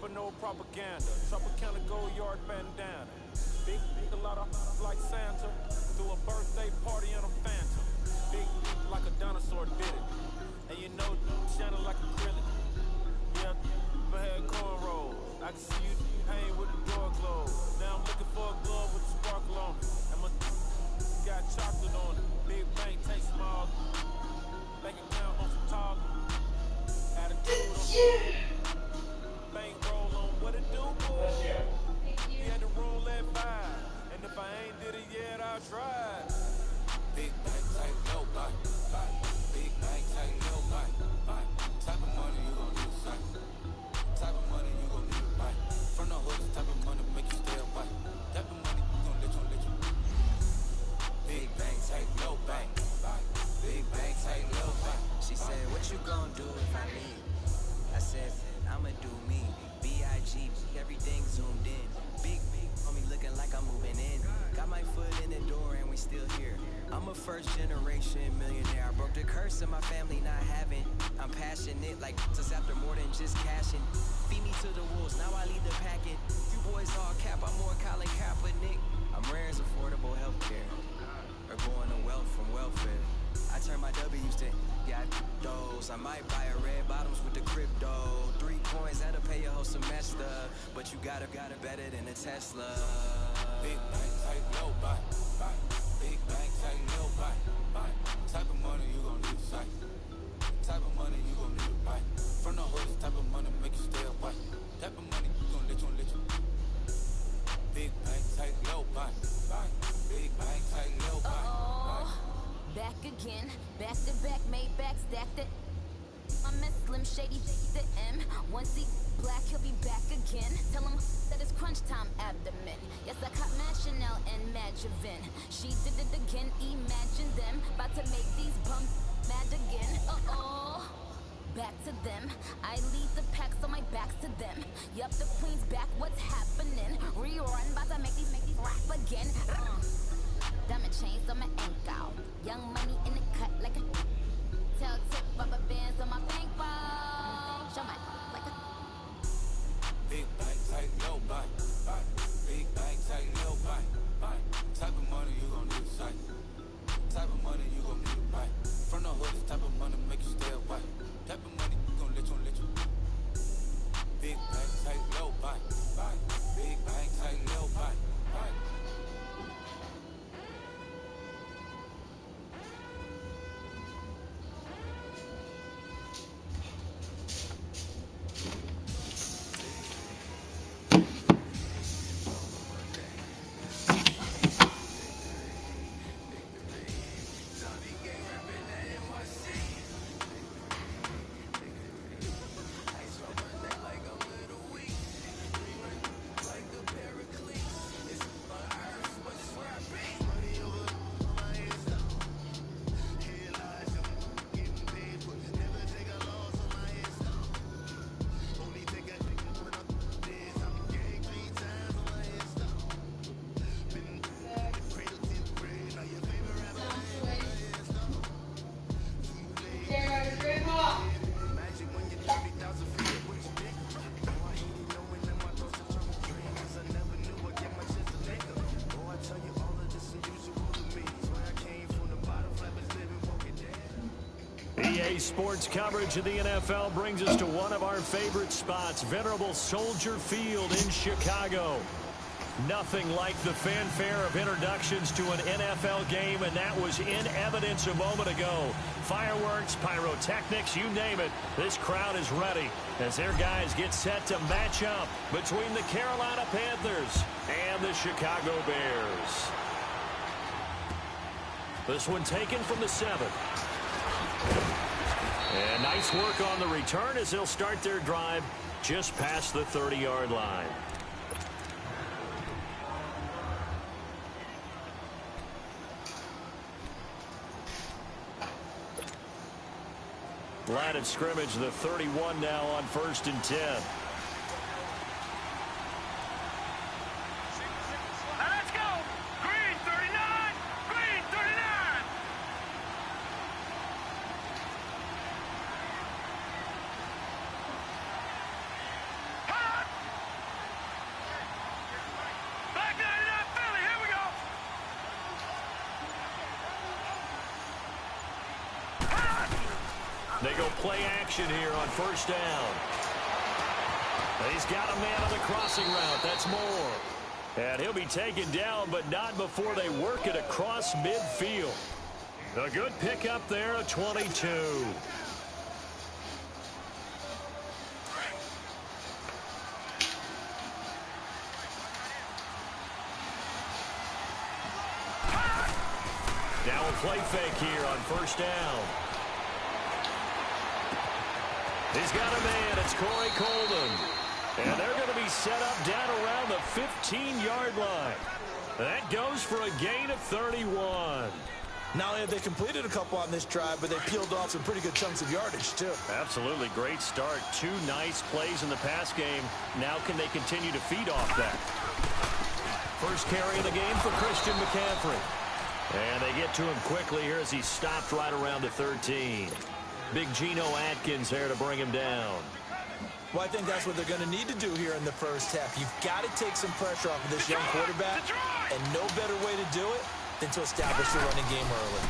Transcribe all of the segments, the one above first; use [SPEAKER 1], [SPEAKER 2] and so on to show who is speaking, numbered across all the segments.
[SPEAKER 1] rapper, no propaganda. Tropicana gold yard bandana. Big, a lot of like Santa. Threw a birthday party in a phantom. Big like a dinosaur did it. And you know, shining like acrylic. Yeah, overhead cornrows. I can see you hang with the door closed. Now I'm looking for a glove with a sparkle on it. And my got chocolate on it. Big bank, take small. Bank account on some tall. Attitude on bank roll on what it do, boy. You had to roll that vibe. And if I ain't did it yet, I'll try. Big bank, take no bite. Big bank, take no bite. Type of money you gon' need to sight. Type of money you gon' need to buy. From the hood, type of money make you stay away. Type of money you gon' let you. Big bank, take no bank. Big bank, take no bank.
[SPEAKER 2] She said, what you gon' do if I leave? I said, I'ma do me. B.I.G. Everything zoomed in. Big on me looking like I'm moving in. Got my foot in the door and we still here. I'm a first generation millionaire. I broke the curse of my family not having. I'm passionate like just after more than just cashing. Feed me to the wolves, now I lead the packing. You boys all cap, I'm more Colin Kaepernick. I'm rare as affordable healthcare. Or going to wealth from welfare. I turn my W's to those. I might buy a red bottoms with the crypto. 3 coins, that'll pay your whole semester. But you gotta better than a Tesla.
[SPEAKER 1] Big bank, take no bite. Big bank, take no bite. Type of money you gon' need to sight. Type of money you gon' need to buy. From the hood, type of money make you stay away. Type of money you gon' let you. Big bank, take no bite. Big bank, take no bite.
[SPEAKER 3] Back again, back to back, made back, stacked it. I met Slim Shady, the M. Once he black, he'll be back again. Tell him that it's crunch time abdomen. Yes, I caught Mad Chanel and Mad Javin. She did it again, imagine them. About to make these bums mad again. Back to them. I lead the pack, so my back's to them. Yup, the queen's back, what's happening? Rerun, about to make these rap again. Diamond chains on my ankle. Young money in the cut like a tell tip rubber bands on my bankroll. Show my like a
[SPEAKER 1] big bank, take no bite. Big bank, take no bite. Type of money you gon' need to sight. Type of money you gon' need to buy. From the hood, type of money make you stay away. Type of money you gon' let you. Big bank, take no bite. Big bank, take no bite.
[SPEAKER 4] EA Sports coverage of the NFL brings us to one of our favorite spots, venerable Soldier Field in Chicago. Nothing like the fanfare of introductions to an NFL game, and that was in evidence a moment ago. Fireworks, pyrotechnics, you name it. This crowd is ready as their guys get set to match up between the Carolina Panthers and the Chicago Bears. This one taken from the 7. And nice work on the return as they'll start their drive just past the 30-yard line. Line of scrimmage, the 31 now on 1st and 10.
[SPEAKER 5] Let's go! Green 39! Green 39! Hot!
[SPEAKER 4] go play action here on first down. He's got a man on the crossing route. That's Moore. And he'll be taken down, but not before they work it across midfield. A good pickup there at 22. Now a play fake here on first down. He's got a man. It's Corey Coleman. And they're going to be set up down around the 15-yard line. That goes for a gain of 31.
[SPEAKER 6] Not only have they completed a couple on this drive, but they peeled off some pretty good chunks of yardage, too.
[SPEAKER 4] Absolutely. Great start. 2 nice plays in the pass game. Now can they continue to feed off that? First carry of the game for Christian McCaffrey. And they get to him quickly here as he stopped right around the 13. Big Geno Atkins there to bring him down.
[SPEAKER 6] Well, I think that's what they're going to need to do here in the first half. You've got to take some pressure off of this young quarterback, and no better way to do it than to establish the running game early.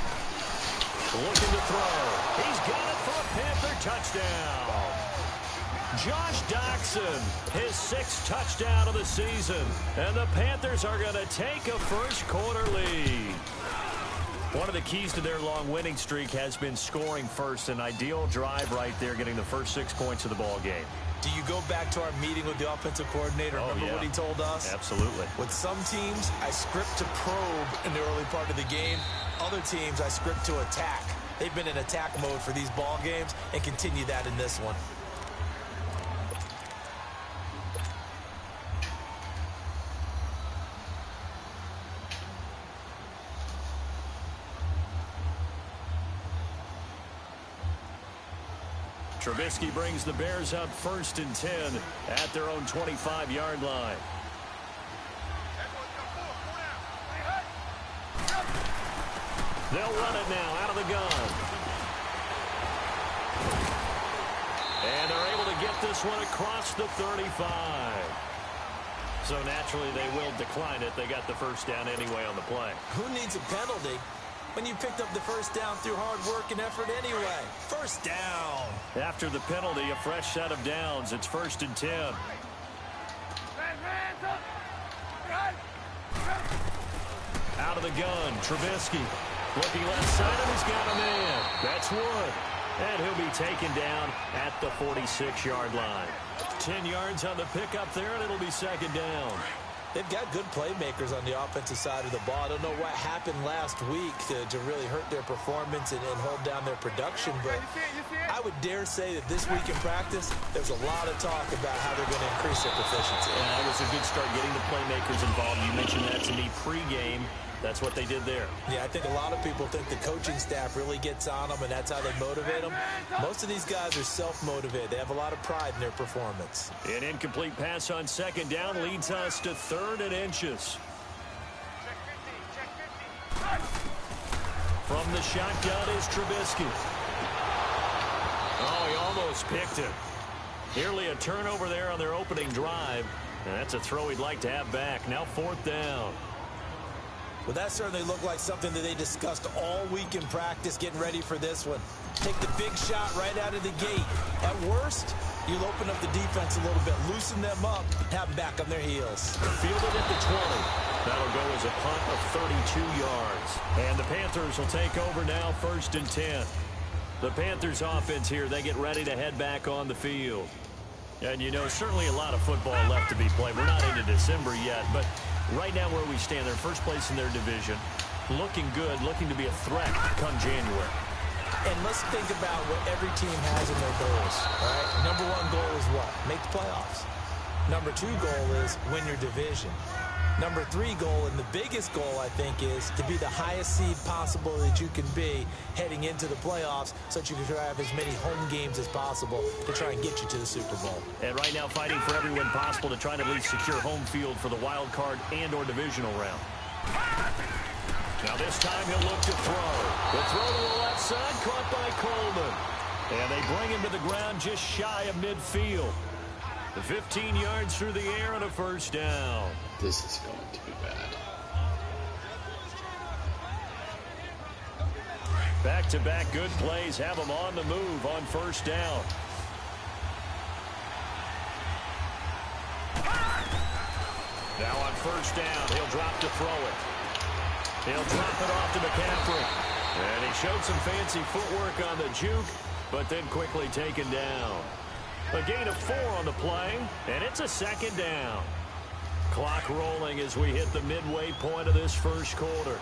[SPEAKER 4] Looking to throw. He's got it for a Panther touchdown. Josh Doxson, his 6th touchdown of the season. And the Panthers are going to take a first-quarter lead. One of the keys to their long winning streak has been scoring first. An ideal drive right there, getting the first 6 points of the ball game.
[SPEAKER 6] Do you go back to our meeting with the offensive coordinator? Remember what he told us?
[SPEAKER 4] Absolutely.
[SPEAKER 6] With some teams, I script to probe in the early part of the game. Other teams, I script to attack. They've been in attack mode for these ball games and continue that in this one.
[SPEAKER 4] Trubisky brings the Bears up 1st and 10 at their own 25-yard line. They'll run it now out of the gun. And they're able to get this one across the 35. So naturally they will decline it. They got the first down anyway on the play.
[SPEAKER 6] Who needs a penalty when you picked up the first down through hard work and effort anyway? First down.
[SPEAKER 4] After the penalty, a fresh set of downs. It's 1st and 10. Out of the gun, Trubisky. Looking left side, and he's got a man. That's Wood. And he'll be taken down at the 46-yard line. 10 yards on the pickup there, and it'll be 2nd down.
[SPEAKER 6] They've got good playmakers on the offensive side of the ball. I don't know what happened last week to really hurt their performance and hold down their production, but I would dare say that this week in practice, there's a lot of talk about how they're going to increase their proficiency.
[SPEAKER 4] And that was a good start getting the playmakers involved. You mentioned that to me pregame. That's what they did there.
[SPEAKER 6] Yeah, I think a lot of people think the coaching staff really gets on them, and that's how they motivate them. Most of these guys are self-motivated. They have a lot of pride in their performance.
[SPEAKER 4] An incomplete pass on 2nd down leads us to 3rd and inches. From the shotgun is Trubisky. Oh, he almost picked it. Nearly a turnover there on their opening drive. And that's a throw he'd like to have back. Now 4th down.
[SPEAKER 6] Well, that certainly looked like something that they discussed all week in practice, getting ready for this one. Take the big shot right out of the gate. At worst, you'll open up the defense a little bit, loosen them up, have them back on their heels.
[SPEAKER 4] Fielded at the 20. That'll go as a punt of 32 yards. And the Panthers will take over now, 1st and 10. The Panthers offense here, they get ready to head back on the field. And, you know, certainly a lot of football left to be played. We're not into December yet, but right now where we stand, they're first place in their division. Looking good, looking to be a threat come January.
[SPEAKER 6] And let's think about what every team has in their goals, all right? Number 1 goal is what? Make the playoffs. Number 2 goal is win your division. Number 3 goal, and the biggest goal, I think, is to be the highest seed possible that you can be heading into the playoffs so that you can try to have as many home games as possible to try and get you to the Super Bowl.
[SPEAKER 4] And right now fighting for every win possible to try to at least secure home field for the wild card and or divisional round. Now this time he'll look to throw. The throw to the left side, caught by Coleman. And they bring him to the ground just shy of midfield. The 15 yards through the air and a 1st down.
[SPEAKER 7] This is going to be bad.
[SPEAKER 4] Back-to-back good plays have him on the move on first down. Now on first down, he'll drop to throw it. He'll drop it off to McCaffrey. And he showed some fancy footwork on the juke, but then quickly taken down. A gain of 4 on the play, and it's a second down. Clock rolling as we hit the midway point of this first quarter.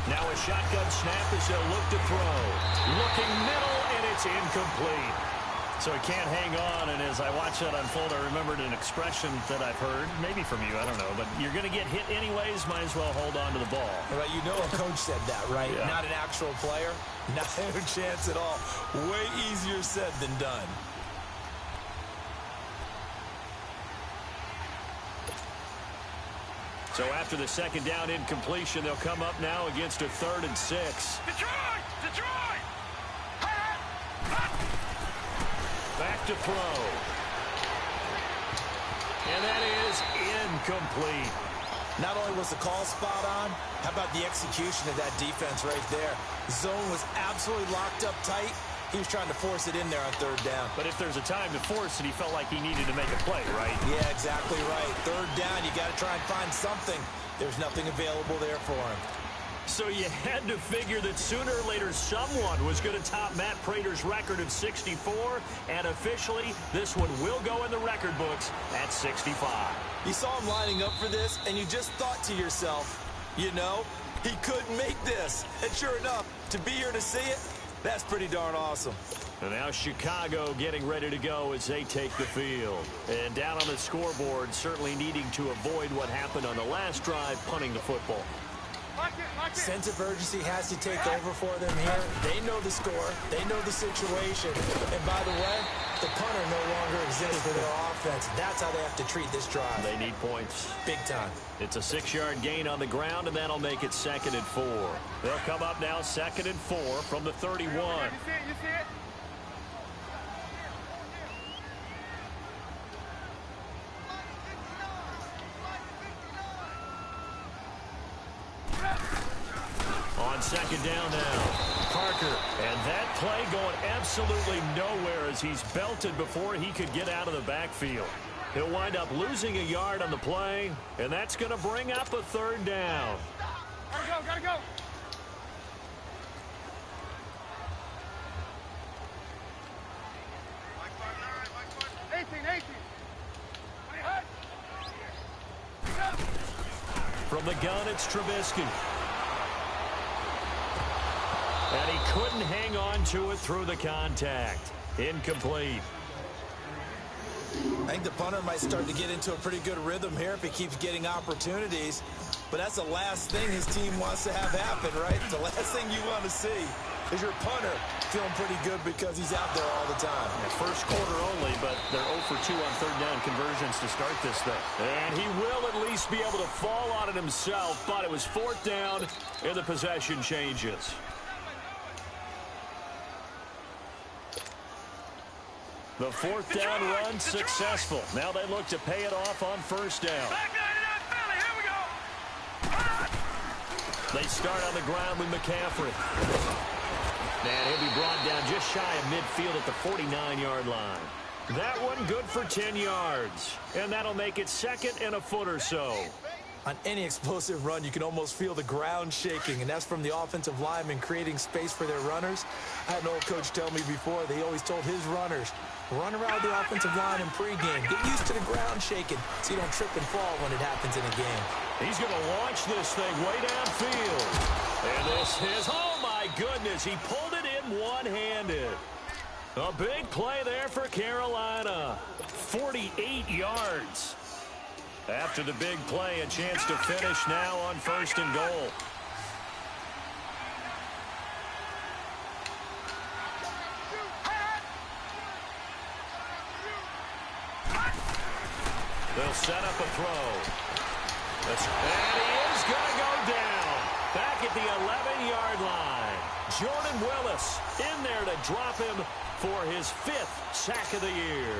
[SPEAKER 4] Now a shotgun snap as they'll look to throw. Looking middle, and it's incomplete. So he can't hang on, and as I watch that unfold, I remembered an expression that I've heard, maybe from you, I don't know, but you're going to get hit anyways, might as well hold on to the ball.
[SPEAKER 6] Right, you know a coach said that, right? Yeah. Not an actual player. Not a chance at all. Way easier said than done.
[SPEAKER 4] So after the second down incompletion, they'll come up now against a 3rd and 6.
[SPEAKER 5] Detroit! Detroit!
[SPEAKER 4] Back to throw. And that is incomplete.
[SPEAKER 6] Not only was the call spot on, how about the execution of that defense right there? Zone was absolutely locked up tight. He was trying to force it in there on 3rd down.
[SPEAKER 4] But if there's a time to force it, he felt like he needed to make a play, right?
[SPEAKER 6] Yeah, exactly right. 3rd down, you got to try and find something. There's nothing available there for him.
[SPEAKER 4] So you had to figure that sooner or later someone was going to top Matt Prater's record of 64, and officially this one will go in the record books at 65.
[SPEAKER 6] You saw him lining up for this, and you just thought to yourself, you know, he could make this. And sure enough, to be here to see it, that's pretty darn awesome.
[SPEAKER 4] And now Chicago getting ready to go as they take the field. And down on the scoreboard, certainly needing to avoid what happened on the last drive, punting the football.
[SPEAKER 6] Sense of urgency has to take over for them here. They know the score. They know the situation. And by the way, the punter no longer exists for their offense. That's how they have to treat this drive.
[SPEAKER 4] They need points.
[SPEAKER 6] Big time.
[SPEAKER 4] It's a 6-yard gain on the ground, and that'll make it 2nd and 4. They'll come up now 2nd and 4 from the 31.
[SPEAKER 5] You see it?
[SPEAKER 4] On 2nd down now, Parker. And that play going absolutely nowhere as he's belted before he could get out of the backfield. He'll wind up losing a yard on the play, and that's going to bring up a 3rd down.
[SPEAKER 5] Gotta go. 18.
[SPEAKER 4] From the gun, it's Trubisky. And he couldn't hang on to it through the contact. Incomplete.
[SPEAKER 6] I think the punter might start to get into a pretty good rhythm here if he keeps getting opportunities. But that's the last thing his team wants to have happen, right? The last thing you want to see is your punter feeling pretty good because he's out there all the time.
[SPEAKER 4] Yeah, first quarter only, but they're 0 for 2 on 3rd down conversions to start this thing. And he will at least be able to fall on it himself, but it was 4th down, and the possession changes. The 4th down run successful. Now they look to pay it off on 1st down.
[SPEAKER 5] Here we go.
[SPEAKER 4] They start on the ground with McCaffrey. And he'll be brought down just shy of midfield at the 49-yard line. That one good for 10 yards. And that'll make it 2nd and a foot or so.
[SPEAKER 6] On any explosive run, you can almost feel the ground shaking, and that's from the offensive linemen creating space for their runners. I had an old coach tell me before, they always told his runners, run around the offensive line in pregame. Get used to the ground shaking so you don't trip and fall when it happens in a game.
[SPEAKER 4] He's going to launch this thing way downfield. And this is, oh my goodness, he pulled it in one-handed. A big play there for Carolina. 48 yards. After the big play, a chance to finish now on 1st and goal. They'll set up a throw. And he is going to go down. Back at the 11-yard line. Jordan Willis in there to drop him for his 5th sack of the year.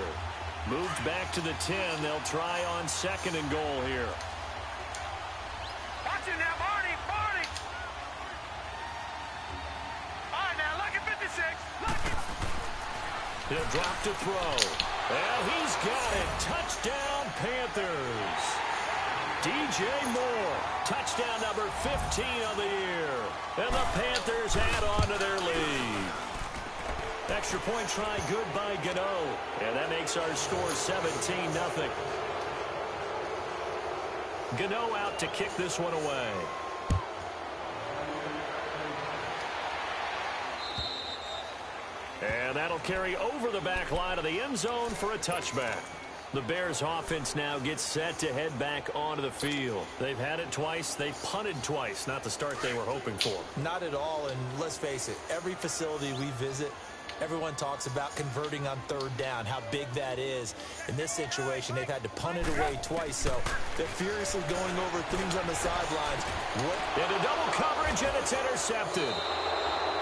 [SPEAKER 4] Moved back to the 10. They'll try on 2nd and goal here. He'll drop to throw. And he's got it. Touchdown, Panthers. DJ Moore, touchdown number 15 on the year. And the Panthers add on to their lead. Extra point try good by Gano. And that makes our score 17-0. Gano out to kick this one away. And that'll carry over the back line of the end zone for a touchback. The Bears offense now gets set to head back onto the field. They've had it twice. They've punted twice. Not the start they were hoping for.
[SPEAKER 6] Not at all, and let's face it, every facility we visit, everyone talks about converting on third down, how big that is. In this situation, they've had to punt it away twice, so they're furiously going over things on the sidelines.
[SPEAKER 4] Into double coverage, and it's intercepted.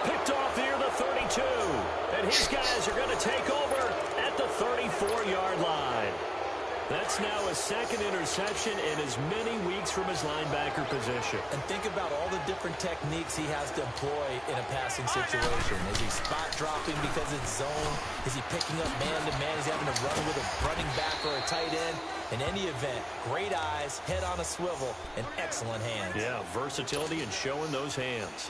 [SPEAKER 4] Picked off near the 32. And his guys are going to take over at the 34-yard line. That's now a second interception in as many weeks from his linebacker position.
[SPEAKER 6] And think about all the different techniques he has to employ in a passing situation. Is he spot dropping because it's zone? Is he picking up man-to-man? Is he having to run with a running back or a tight end? In any event, great eyes, head on a swivel, and excellent hands.
[SPEAKER 4] Yeah, versatility and showing those hands.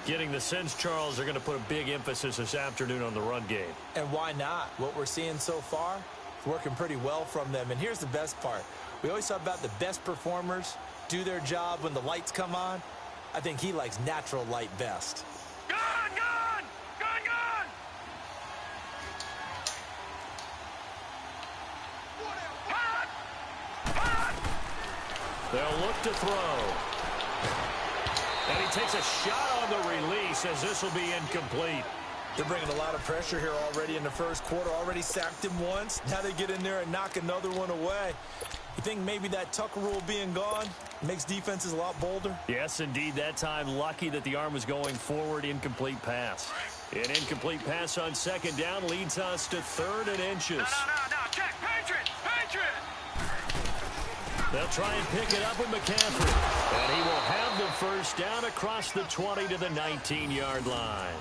[SPEAKER 4] Getting the sense, Charles, are going to put a big emphasis this afternoon on the run game.
[SPEAKER 6] And why not? What we're seeing so far, it's working pretty well from them. And here's the best part. We always talk about the best performers do their job when the lights come on. I think he likes natural light best.
[SPEAKER 5] Gun! Gun! Gun! Gun! Hot! Hot!
[SPEAKER 4] They'll look to throw. And he takes a shot on the release as this will be incomplete.
[SPEAKER 6] They're bringing a lot of pressure here already in the first quarter. Already sacked him once. Now they get in there and knock another one away. You think maybe that Tucker rule being gone makes defenses a lot bolder?
[SPEAKER 4] Yes, indeed. That time, lucky that the arm was going forward. Incomplete pass. An incomplete pass on second down leads us to 3rd and inches.
[SPEAKER 5] No. Check. Patriot! Patriot!
[SPEAKER 4] They'll try and pick it up with McCaffrey. And he will have the first down across the 20 to the 19-yard line.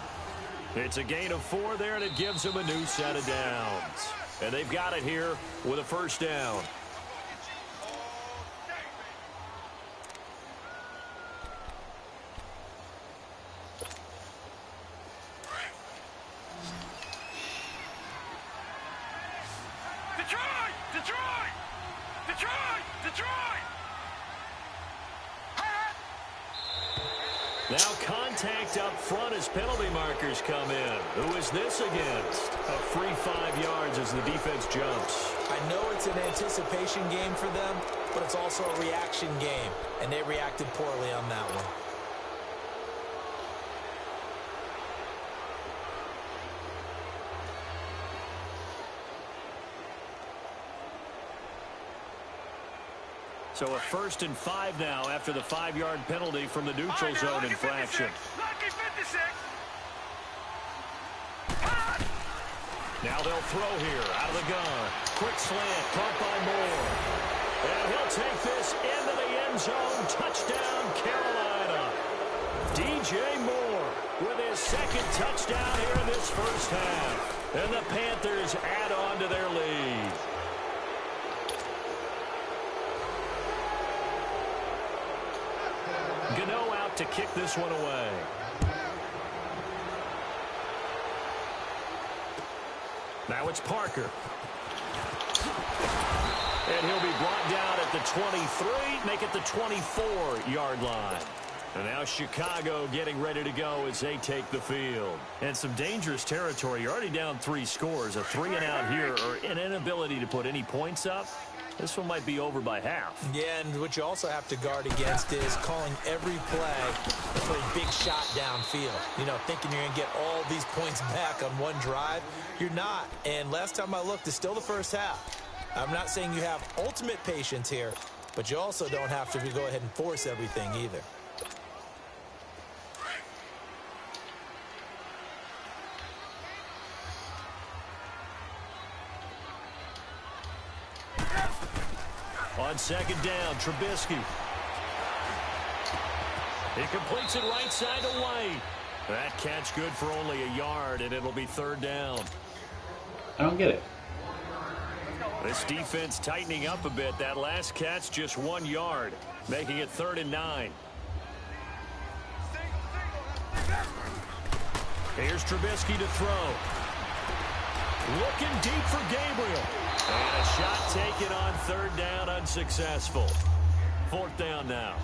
[SPEAKER 4] It's a gain of 4 there, and it gives them a new set of downs. And they've got it here with a first down. Now contact up front as penalty markers come in. Who is this against? A free 5 yards as the defense jumps.
[SPEAKER 6] I know it's an anticipation game for them, but it's also a reaction game, and they reacted poorly on that one.
[SPEAKER 4] So a 1st and 5 now after the 5-yard penalty from the neutral zone infraction.
[SPEAKER 5] Lucky 56.
[SPEAKER 4] Now they'll throw here out of the gun. Quick slant caught by Moore. And he'll take this into the end zone. Touchdown, Carolina. DJ Moore with his 2nd touchdown here in this first half. And the Panthers add on to their lead. Gano out to kick this one away. Now it's Parker. And he'll be brought down at the 23, make it the 24-yard line. And now Chicago getting ready to go as they take the field. And some dangerous territory. You're already down 3 scores. A 3-and-out here or an inability to put any points up. This one might be over by half.
[SPEAKER 6] Yeah, and what you also have to guard against is calling every play for a big shot downfield. You know, thinking you're going to get all these points back on one drive. You're not. And last time I looked, it's still the first half. I'm not saying you have ultimate patience here, but you also don't have to go ahead and force everything either.
[SPEAKER 4] On second down, Trubisky. He completes it right side to White. That catch good for only a yard, and it'll be 3rd down.
[SPEAKER 7] I don't get it.
[SPEAKER 4] This defense tightening up a bit. That last catch just 1 yard, making it 3rd and 9. Here's Trubisky to throw. Looking deep for Gabriel. And a shot taken on 3rd down, unsuccessful. 4th down now.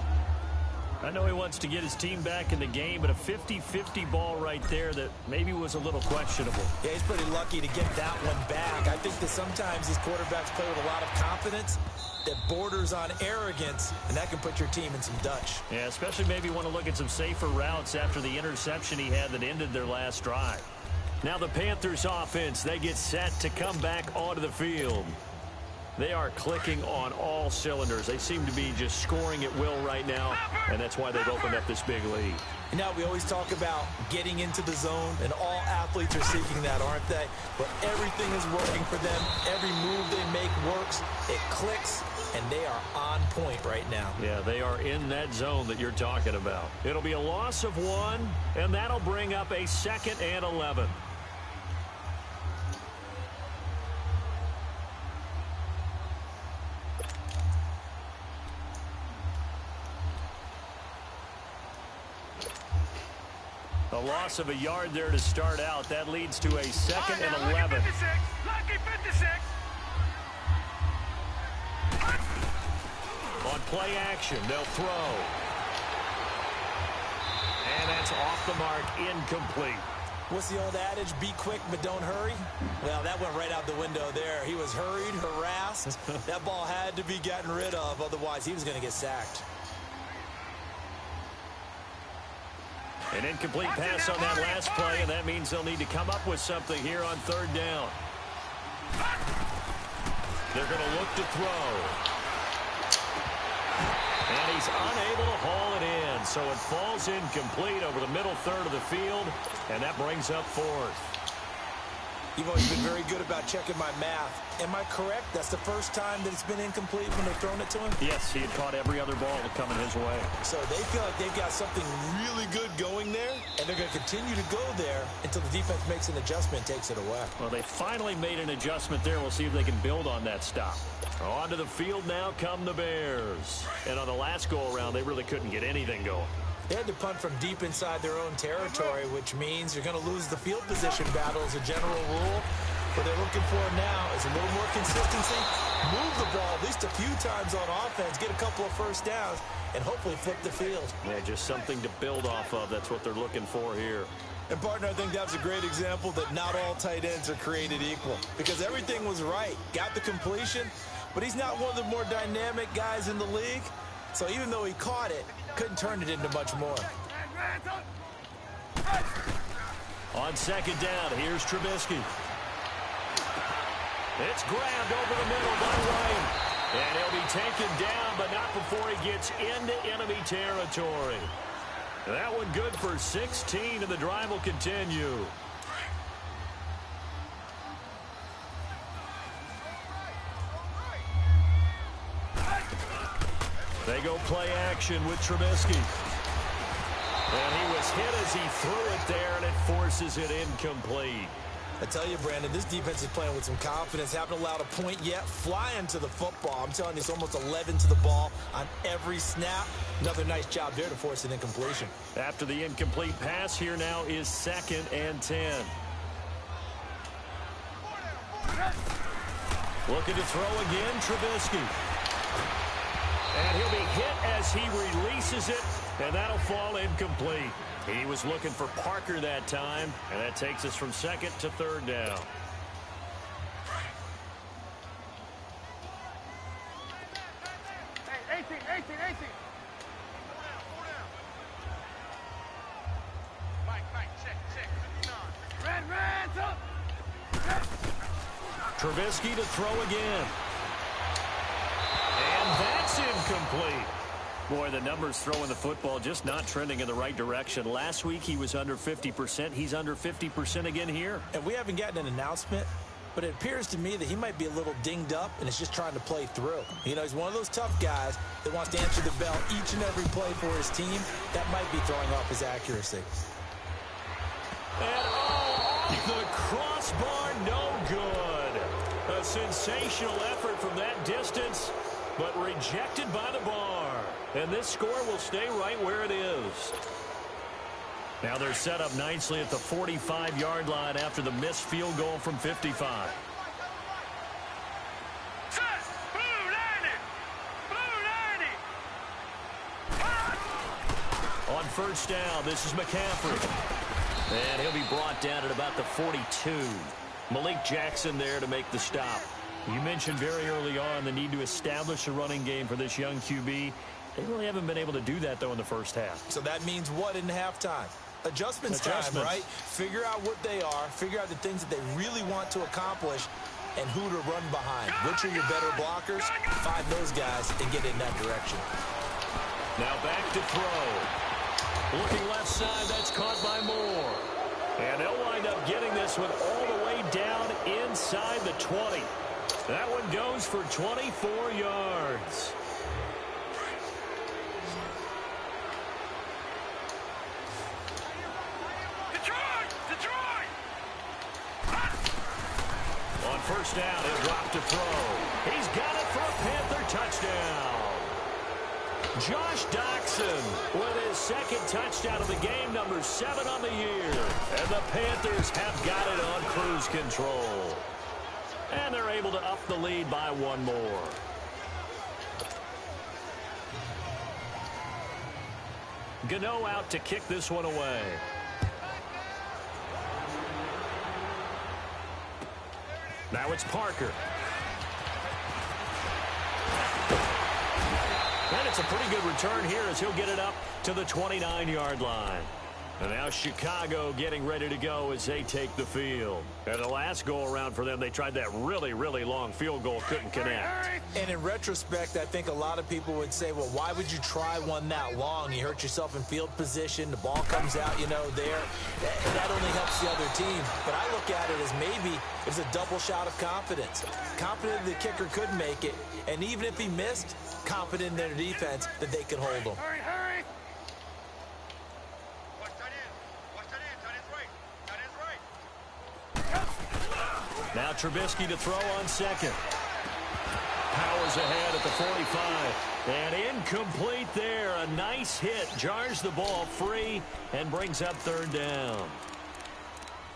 [SPEAKER 4] I know he wants to get his team back in the game, but a 50-50 ball right there that maybe was a little questionable.
[SPEAKER 6] Yeah, he's pretty lucky to get that one back. I think that sometimes these quarterbacks play with a lot of confidence that borders on arrogance, and that can put your team in some Dutch.
[SPEAKER 4] Yeah, especially maybe want to look at some safer routes after the interception he had that ended their last drive. Now the Panthers offense, they get set to come back onto the field. They are clicking on all cylinders. They seem to be just scoring at will right now, and that's why they've opened up this big lead.
[SPEAKER 6] You know, we always talk about getting into the zone, and all athletes are seeking that, aren't they? But everything is working for them. Every move they make works. It clicks, and they are on point right now.
[SPEAKER 4] Yeah, they are in that zone that you're talking about. It'll be a loss of 1, and that'll bring up a 2nd and 11. A loss of a yard there to start out. That leads to a 2nd and 11.
[SPEAKER 5] Lucky 56.
[SPEAKER 4] On play action, they'll throw. And that's off the mark, incomplete.
[SPEAKER 6] What's the old adage, be quick but don't hurry? Well, that went right out the window there. He was hurried, harassed. That ball had to be gotten rid of, otherwise he was going to get sacked.
[SPEAKER 4] An incomplete pass on that last play, and that means they'll need to come up with something here on 3rd down. They're going to look to throw. And he's unable to haul it in, so it falls incomplete over the middle third of the field, and that brings up 4th.
[SPEAKER 6] You've always been very good about checking my math. Am I correct? That's the first time that it's been incomplete when they've thrown it to him?
[SPEAKER 4] Yes, he had caught every other ball coming his way.
[SPEAKER 6] So they feel like they've got something really good going there, and they're going to continue to go there until the defense makes an adjustment and takes it away.
[SPEAKER 4] Well, they finally made an adjustment there. We'll see if they can build on that stop. Onto the field now come the Bears. And on the last go-around, they really couldn't get anything going.
[SPEAKER 6] They had to punt from deep inside their own territory, which means you're going to lose the field position battle as a general rule. What they're looking for now is a little more consistency, move the ball at least a few times on offense, get a couple of first downs, and hopefully flip the field.
[SPEAKER 4] Yeah, just something to build off of. That's what they're looking for here.
[SPEAKER 6] And, partner, I think that's a great example that not all tight ends are created equal, because everything was right. Got the completion, but he's not one of the more dynamic guys in the league. So even though he caught it, couldn't turn it into much more.
[SPEAKER 4] On 2nd down, here's Trubisky. It's grabbed over the middle by White. And he'll be taken down, but not before he gets into enemy territory. That one good for 16, and the drive will continue. They go play action with Trubisky. And he was hit as he threw it there, and it forces it incomplete.
[SPEAKER 6] I tell you, Brandon, this defense is playing with some confidence. Haven't allowed a point yet. Flying to the football. I'm telling you, it's almost 11 to the ball on every snap. Another nice job there to force an incompletion.
[SPEAKER 4] After the incomplete pass, here now is 2nd and 10. Looking to throw again, Trubisky. And he'll be hit as he releases it, and that'll fall incomplete. He was looking for Parker that time, and that takes us from 2nd to 3rd down.
[SPEAKER 5] Hey, 18. Mike, check. Red, up.
[SPEAKER 4] Trubisky to throw again. And that's incomplete. Boy, the numbers throwing the football just not trending in the right direction. Last week he was under 50%. He's under 50% again here.
[SPEAKER 6] And we haven't gotten an announcement, but it appears to me that he might be a little dinged up and is just trying to play through. You know, he's one of those tough guys that wants to answer the bell each and every play for his team. That might be throwing off his accuracy.
[SPEAKER 4] And off the crossbar, no good. A sensational effort from that distance, but rejected by the bar. And this score will stay right where it is. Now they're set up nicely at the 45-yard line after the missed field goal from 55. On first down, this is McCaffrey. And he'll be brought down at about the 42. Malik Jackson there to make the stop. You mentioned very early on the need to establish a running game for this young QB. They really haven't been able to do that, though, in the first half.
[SPEAKER 6] So that means what in halftime? Adjustments time, right? Figure out what they are. Figure out the things that they really want to accomplish and who to run behind. Which are your better blockers? Find those guys and get in that direction.
[SPEAKER 4] Now back to throw. Looking left side, that's caught by Moore. And they'll wind up getting this one all the way down inside the 20. That one goes for 24 yards. On first down, he'll drop to throw. He's got it for a Panther touchdown. Josh Doxson with his second touchdown of the game, number 7 on the year. And the Panthers have got it on cruise control. And they're able to up the lead by one more. Gano out to kick this one away. Now it's Parker. And it's a pretty good return here as he'll get it up to the 29-yard line. And now Chicago getting ready to go as they take the field. And the last go-around for them, they tried that really, really long field goal, couldn't connect.
[SPEAKER 6] And in retrospect, I think a lot of people would say, well, why would you try one that long? You hurt yourself in field position. The ball comes out, there. That only helps the other team. But I look at it as maybe it's a double shot of confidence. Confident the kicker could make it. And even if he missed, confident in their defense that they could hold him.
[SPEAKER 5] Hurry, hurry!
[SPEAKER 4] Now Trubisky to throw on second. Powers ahead at the 45. And incomplete there. A nice hit. Jars the ball free and brings up third down.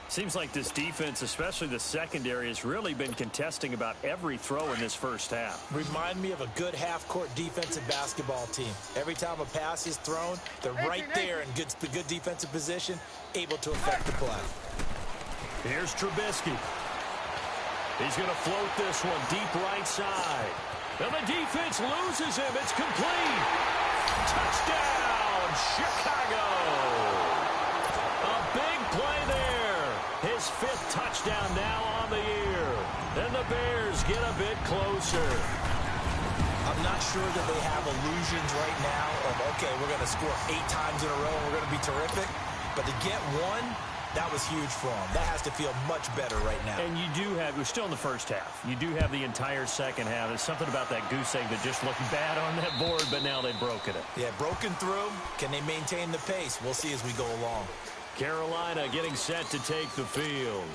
[SPEAKER 4] Seems like this defense, especially the secondary, has really been contesting about every throw in this first half.
[SPEAKER 6] Remind me of a good half-court defensive basketball team. Every time a pass is thrown, they're right there in good defensive position, able to affect the play.
[SPEAKER 4] Here's Trubisky. He's going to float this one deep right side. And the defense loses him. It's complete. Touchdown, Chicago. A big play there. His 5th touchdown now on the year. And the Bears get a bit closer.
[SPEAKER 6] I'm not sure that they have illusions right now of, okay, we're going to score 8 times in a row and we're going to be terrific. But to get one, that was huge for them. That has to feel much better right now.
[SPEAKER 4] And you do have, we're still in the first half. You do have the entire second half. There's something about that goose egg that just looked bad on that board, but now they've broken it.
[SPEAKER 6] Yeah, broken through. Can they maintain the pace? We'll see as we go along.
[SPEAKER 4] Carolina getting set to take the field.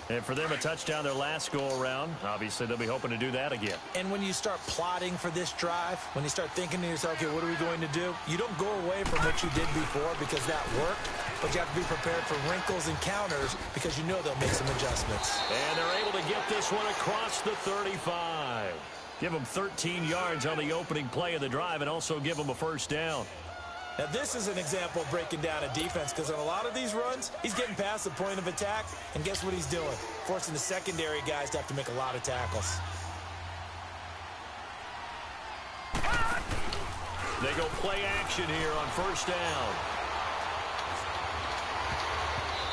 [SPEAKER 4] And for them, a touchdown their last go-around. Obviously, they'll be hoping to do that again.
[SPEAKER 6] And when you start plotting for this drive, when you start thinking to yourself, okay, what are we going to do? You don't go away from what you did before because that worked, but you have to be prepared for wrinkles and counters because you know they'll make some adjustments.
[SPEAKER 4] And they're able to get this one across the 35. Give them 13 yards on the opening play of the drive and also give them a first down.
[SPEAKER 6] Now, this is an example of breaking down a defense because on a lot of these runs, he's getting past the point of attack, and guess what he's doing? Forcing the secondary guys to have to make a lot of tackles.
[SPEAKER 4] They go play action here on first down.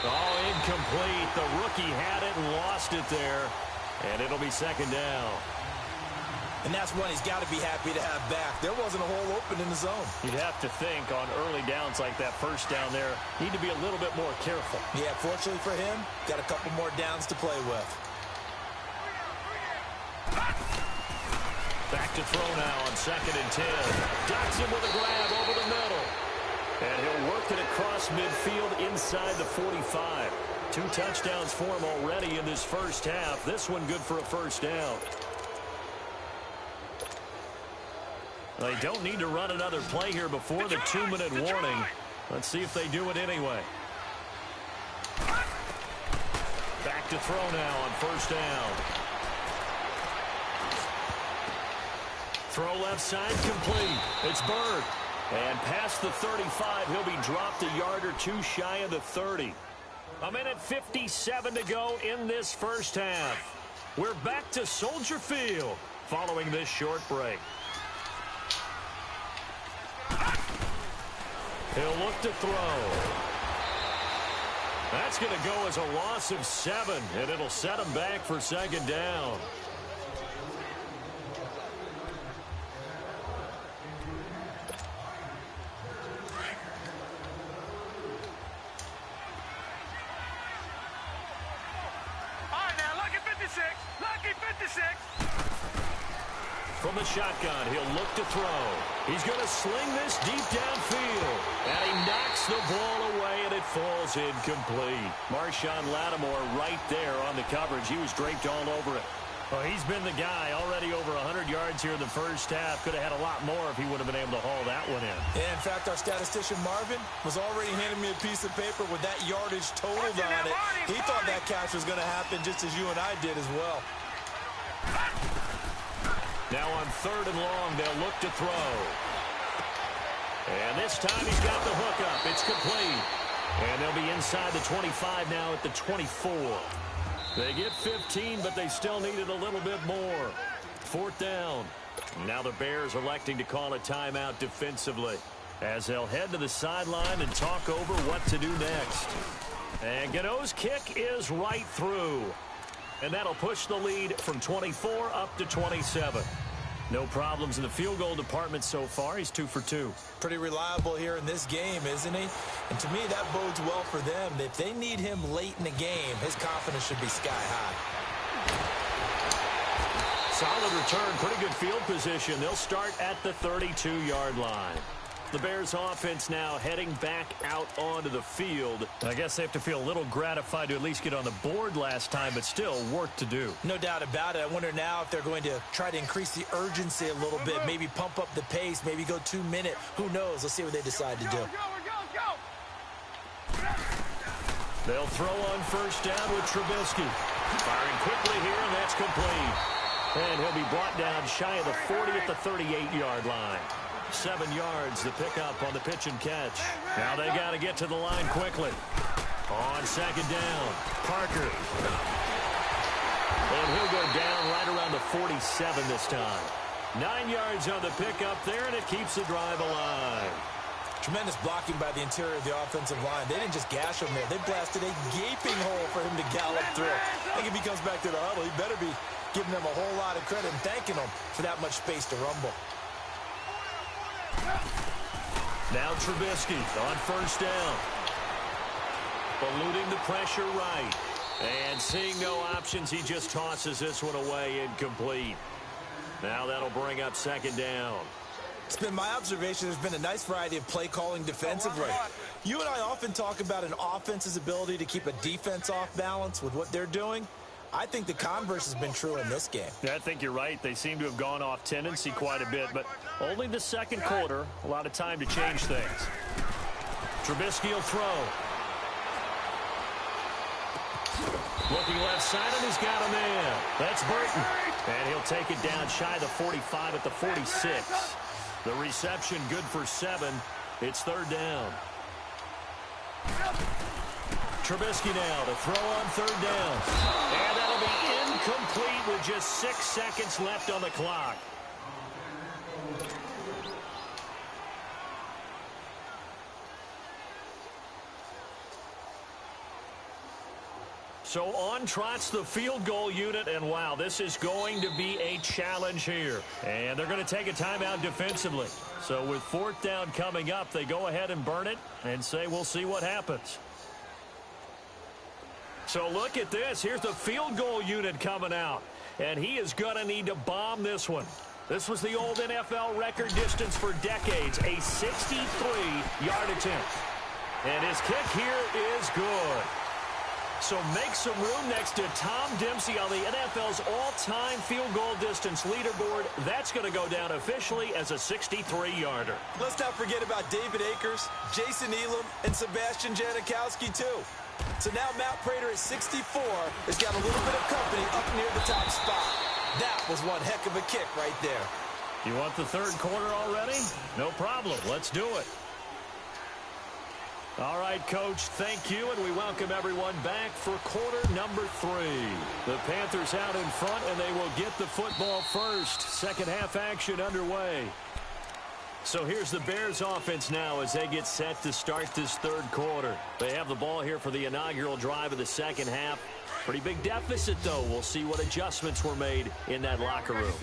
[SPEAKER 4] Oh, incomplete. The rookie had it and lost it there, and it'll be second down.
[SPEAKER 6] And that's one he's got to be happy to have back. There wasn't a hole open in the zone.
[SPEAKER 4] You'd have to think on early downs like that first down there, need to be a little bit more careful.
[SPEAKER 6] Yeah, fortunately for him, got a couple more downs to play with.
[SPEAKER 4] Back to throw now on 2nd and 10. Doxson with a grab over the middle. And he'll work it across midfield inside the 45. 2 touchdowns for him already in this first half. This one good for a first down. They don't need to run another play here before the 2-minute warning. Let's see if they do it anyway. Back to throw now on first down. Throw left side complete. It's Bird. And past the 35, he'll be dropped a yard or two shy of the 30. 1:57 to go in this first half. We're back to Soldier Field following this short break. He'll look to throw. That's going to go as a loss of 7, and it'll set him back for second down. From the shotgun, he'll look to throw. He's going to sling this deep downfield. And he knocks the ball away, and it falls incomplete. Marshawn Lattimore right there on the coverage. He was draped all over it. Well, he's been the guy. Already over 100 yards here in the first half. Could have had a lot more if he would have been able to haul that one in.
[SPEAKER 6] Yeah, in fact, our statistician Marvin was already handing me a piece of paper with that yardage totaled on it. He thought that catch was going to happen just as you and I did as well.
[SPEAKER 4] Now on 3rd and long, they'll look to throw. And this time he's got the hook up. It's complete. And they'll be inside the 25 now at the 24. They get 15, but they still needed a little bit more. 4th down. Now the Bears electing to call a timeout defensively as they'll head to the sideline and talk over what to do next. And Gano's kick is right through. And that'll push the lead from 24 up to 27. No problems in the field goal department so far. He's 2 for 2.
[SPEAKER 6] Pretty reliable here in this game, isn't he? And to me, that bodes well for them. If they need him late in the game, his confidence should be sky high.
[SPEAKER 4] Solid return, pretty good field position. They'll start at the 32-yard line. The Bears offense now heading back out onto the field. I guess they have to feel a little gratified to at least get on the board last time, but still work to do.
[SPEAKER 6] No doubt about it. I wonder now if they're going to try to increase the urgency a little bit, maybe pump up the pace, maybe go 2-minute. Who knows? Let's see what they decide to do.
[SPEAKER 4] They'll throw on first down with Trubisky. Firing quickly here, and that's complete. And he'll be brought down shy of the 40 at the 38-yard line. 7 yards, the pickup on the pitch and catch. Now they got to get to the line quickly. On second down, Parker. And he'll go down right around the 47 this time. 9 yards on the pickup there, and it keeps the drive alive.
[SPEAKER 6] Tremendous blocking by the interior of the offensive line. They didn't just gash him there. They blasted a gaping hole for him to gallop through. I think if he comes back to the huddle, he better be giving them a whole lot of credit and thanking them for that much space to rumble.
[SPEAKER 4] Now Trubisky on first down. Eluding the pressure right. And seeing no options, he just tosses this one away incomplete. Now that'll bring up second down.
[SPEAKER 6] It's been my observation there's been a nice variety of play calling defensively. You and I often talk about an offense's ability to keep a defense off balance with what they're doing. I think the converse has been true in this game.
[SPEAKER 4] Yeah, I think you're right. They seem to have gone off tendency quite a bit, but only the second quarter. A lot of time to change things. Trubisky will throw. Looking left side, and he's got a man. That's Burton. And he'll take it down shy of the 45 at the 46. The reception good for 7. It's third down. Trubisky now to throw on third down. And that'll be incomplete with just 6 seconds left on the clock. So on trots the field goal unit, and wow, this is going to be a challenge here. And they're going to take a timeout defensively. So with fourth down coming up, they go ahead and burn it and say we'll see what happens. So look at this. Here's the field goal unit coming out. And he is going to need to bomb this one. This was the old NFL record distance for decades, a 63-yard attempt. And his kick here is good. So make some room next to Tom Dempsey on the NFL's all-time field goal distance leaderboard. That's going to go down officially as a 63-yarder.
[SPEAKER 6] Let's not forget about David Akers, Jason Elam, and Sebastian Janikowski, too. So now Matt Prater at 64 has got a little bit of company up near the top spot. That was one heck of a kick right there.
[SPEAKER 4] You want the third quarter already? No problem. Let's do it. All right, Coach, thank you, and we welcome everyone back for quarter number 3. The Panthers out in front, and they will get the football first. Second half action underway. So here's the Bears offense now as they get set to start this third quarter. They have the ball here for the inaugural drive of the second half. Pretty big deficit, though. We'll see what adjustments were made in that locker room.